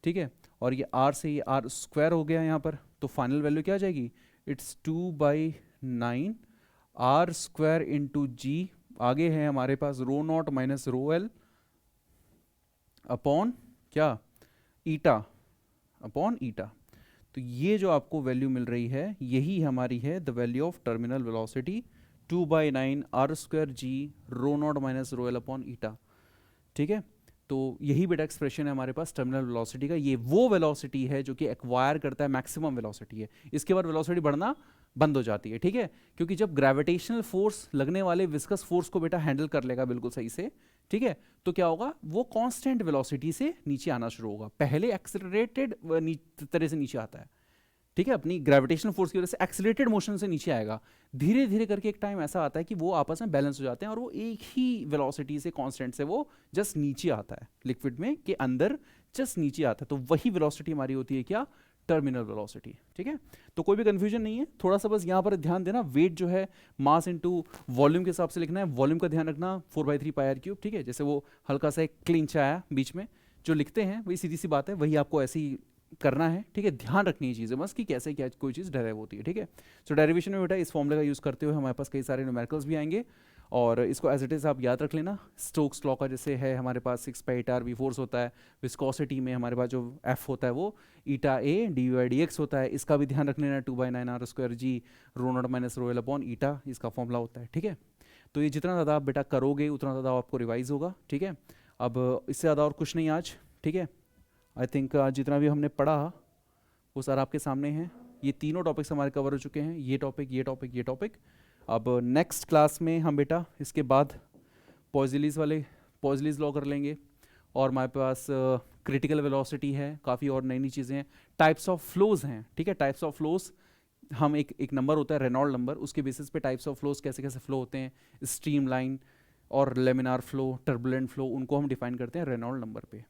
ठीक है। और ये r से ये r स्क्वायर हो गया यहाँ पर, तो फाइनल वैल्यू क्या आ जाएगी, it's 2/9 r square into G, आगे है हमारे पास rho naught minus rho L upon क्या, ईटा अपॉन ईटा। तो ये जो आपको वैल्यू मिल रही है यही हमारी है the value of terminal velocity, 2/9 r square G rho naught minus rho L upon eta, ठीक है। तो यही बेटा एक्सप्रेशन है हमारे पास टर्मिनल वेलोसिटी का। ये वो वेलोसिटी है जो कि एक्वायर करता है, मैक्सिमम वेलोसिटी है, इसके बाद वेलोसिटी बढ़ना बंद हो जाती है, ठीक है। क्योंकि जब ग्रेविटेशनल फोर्स लगने वाले विस्कस फोर्स को बेटा हैंडल कर लेगा बिल्कुल सही से, ठीक है, तो क्या होगा, वो कांस्टेंट वेलोसिटी से नीचे आना शुरू होगा। पहले एक्सेलरेटेड तरह से नीचे आता है, ठीक है, अपनी ग्रेविटेशनल फोर्स की वजह से एक्सेलरेटेड मोशन से नीचे आएगा, धीरे धीरे करके एक टाइम ऐसा आता है कि वो आपस में बैलेंस हो जाते हैं और वो एक ही वेलोसिटी से, कांस्टेंट से वो जस्ट नीचे आता है, लिक्विड में के अंदर जस्ट नीचे आता है। तो वही वेलोसिटी हमारी होती है क्या, टर्मिनल वेलोसिटी, ठीक है। तो कोई भी कंफ्यूजन नहीं है, थोड़ा सा बस यहाँ पर ध्यान देना, वेट जो है मास इनटू वॉल्यूम के हिसाब से लिखना है, वॉल्यूम का ध्यान रखना 4/3 पाई आर क्यूब, ठीक है। जैसे वो हल्का सा एक क्लिंच आया बीच में, जो लिखते हैं वही सीधी सी बात है, वही आपको ऐसे ही करना है, ठीक है। ध्यान रखनी है चीज़ें बस कि कैसे क्या कोई चीज़ डेराइव होती है, ठीक है। सो डेरिवेशन में बेटा इस फॉर्मूले का यूज़ करते हुए हमारे पास कई सारे न्यूमेरिकल्स भी आएंगे, और इसको एज इट इज़ आप याद रख लेना। स्टोक्स लॉ का जैसे है हमारे पास 6/8 वी फोर्स होता है, विस्कोसिटी में हमारे पास जो एफ होता है वो ईटा ए dy/dx होता है, इसका भी ध्यान रख लेना, 2/9 r square G rho naught minus rho L upon eta, इसका फॉर्मूला होता है, ठीक है। तो ये जितना ज़्यादा आप बेटा करोगे उतना ज़्यादा आपको रिवाइज होगा, ठीक है। अब इससे ज़्यादा और कुछ नहीं आज, ठीक है। आई थिंक जितना भी हमने पढ़ा वो सारा आपके सामने है, ये तीनों टॉपिक्स हमारे कवर हो चुके हैं, ये टॉपिक ये टॉपिक ये टॉपिक। अब नेक्स्ट क्लास में हम बेटा इसके बाद पॉइजलीज लॉ कर लेंगे, और हमारे पास क्रिटिकल वेलोसिटी है, काफ़ी और नई नई चीज़ें हैं, टाइप्स ऑफ फ्लोज हैं, ठीक है। टाइप्स ऑफ फ्लोज हम एक नंबर होता है रेनॉल्ड नंबर, उसके बेसिस पे टाइप्स ऑफ फ्लोज कैसे कैसे फ्लो होते हैं, स्ट्रीम लाइन और लेमिनार फ्लो, टर्बुलेंट फ्लो, उनको हम डिफाइन करते हैं रेनॉल्ड नंबर पे,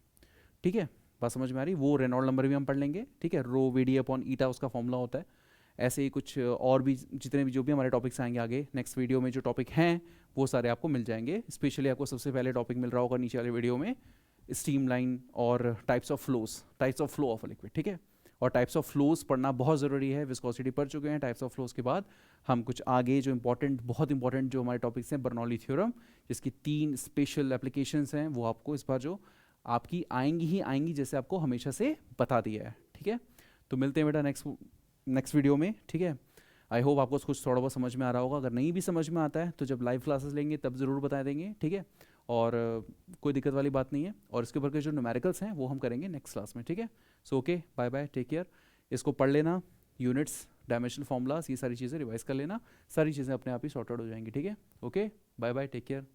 ठीक है। बात समझ में आ रही, वो रेनॉल्ड नंबर भी हम पढ़ लेंगे, ठीक है। रो वीडी अपॉन ईटा उसका फॉर्मूला होता है। ऐसे ही कुछ और भी जितने भी जो भी हमारे टॉपिक्स आएंगे आगे नेक्स्ट वीडियो में, जो टॉपिक हैं वो सारे आपको मिल जाएंगे। स्पेशली आपको सबसे पहले टॉपिक मिल रहा होगा नीचे वाले वीडियो में, स्टीम लाइन और types of flow of liquid, ठीक है। और टाइप्स ऑफ फ्लोज पढ़ना बहुत ज़रूरी है, विस्कोसिटी पढ़ चुके हैं। टाइप्स ऑफ फ्लोज के बाद हम कुछ आगे जो बहुत इंपॉर्टेंट जो हमारे टॉपिक्स हैं, बर्नौली थ्योरम, जिसकी 3 स्पेशल एप्लीकेशंस हैं, वो आपको इस बार जो आपकी आएंगी ही आएंगी, जैसे आपको हमेशा से बता दिया है, ठीक है। तो मिलते हैं बेटा नेक्स्ट वीडियो में, ठीक है। आई होप आपको कुछ थोड़ा बहुत समझ में आ रहा होगा, अगर नहीं भी समझ में आता है तो जब लाइव क्लासेस लेंगे तब ज़रूर बता देंगे, ठीक है। और कोई दिक्कत वाली बात नहीं है, और इसके ऊपर के जो न्यूमेरिकल्स हैं वो हम करेंगे नेक्स्ट क्लास में, ठीक है। So okay, bye bye, take care. इसको पढ़ लेना, यूनिट्स, डायमेंशनल फॉर्मूलाज, ये सारी चीज़ें रिवाइज कर लेना, सारी चीज़ें अपने आप ही सॉर्ट आउट हो जाएंगी, ठीक है। Okay, bye bye, take care.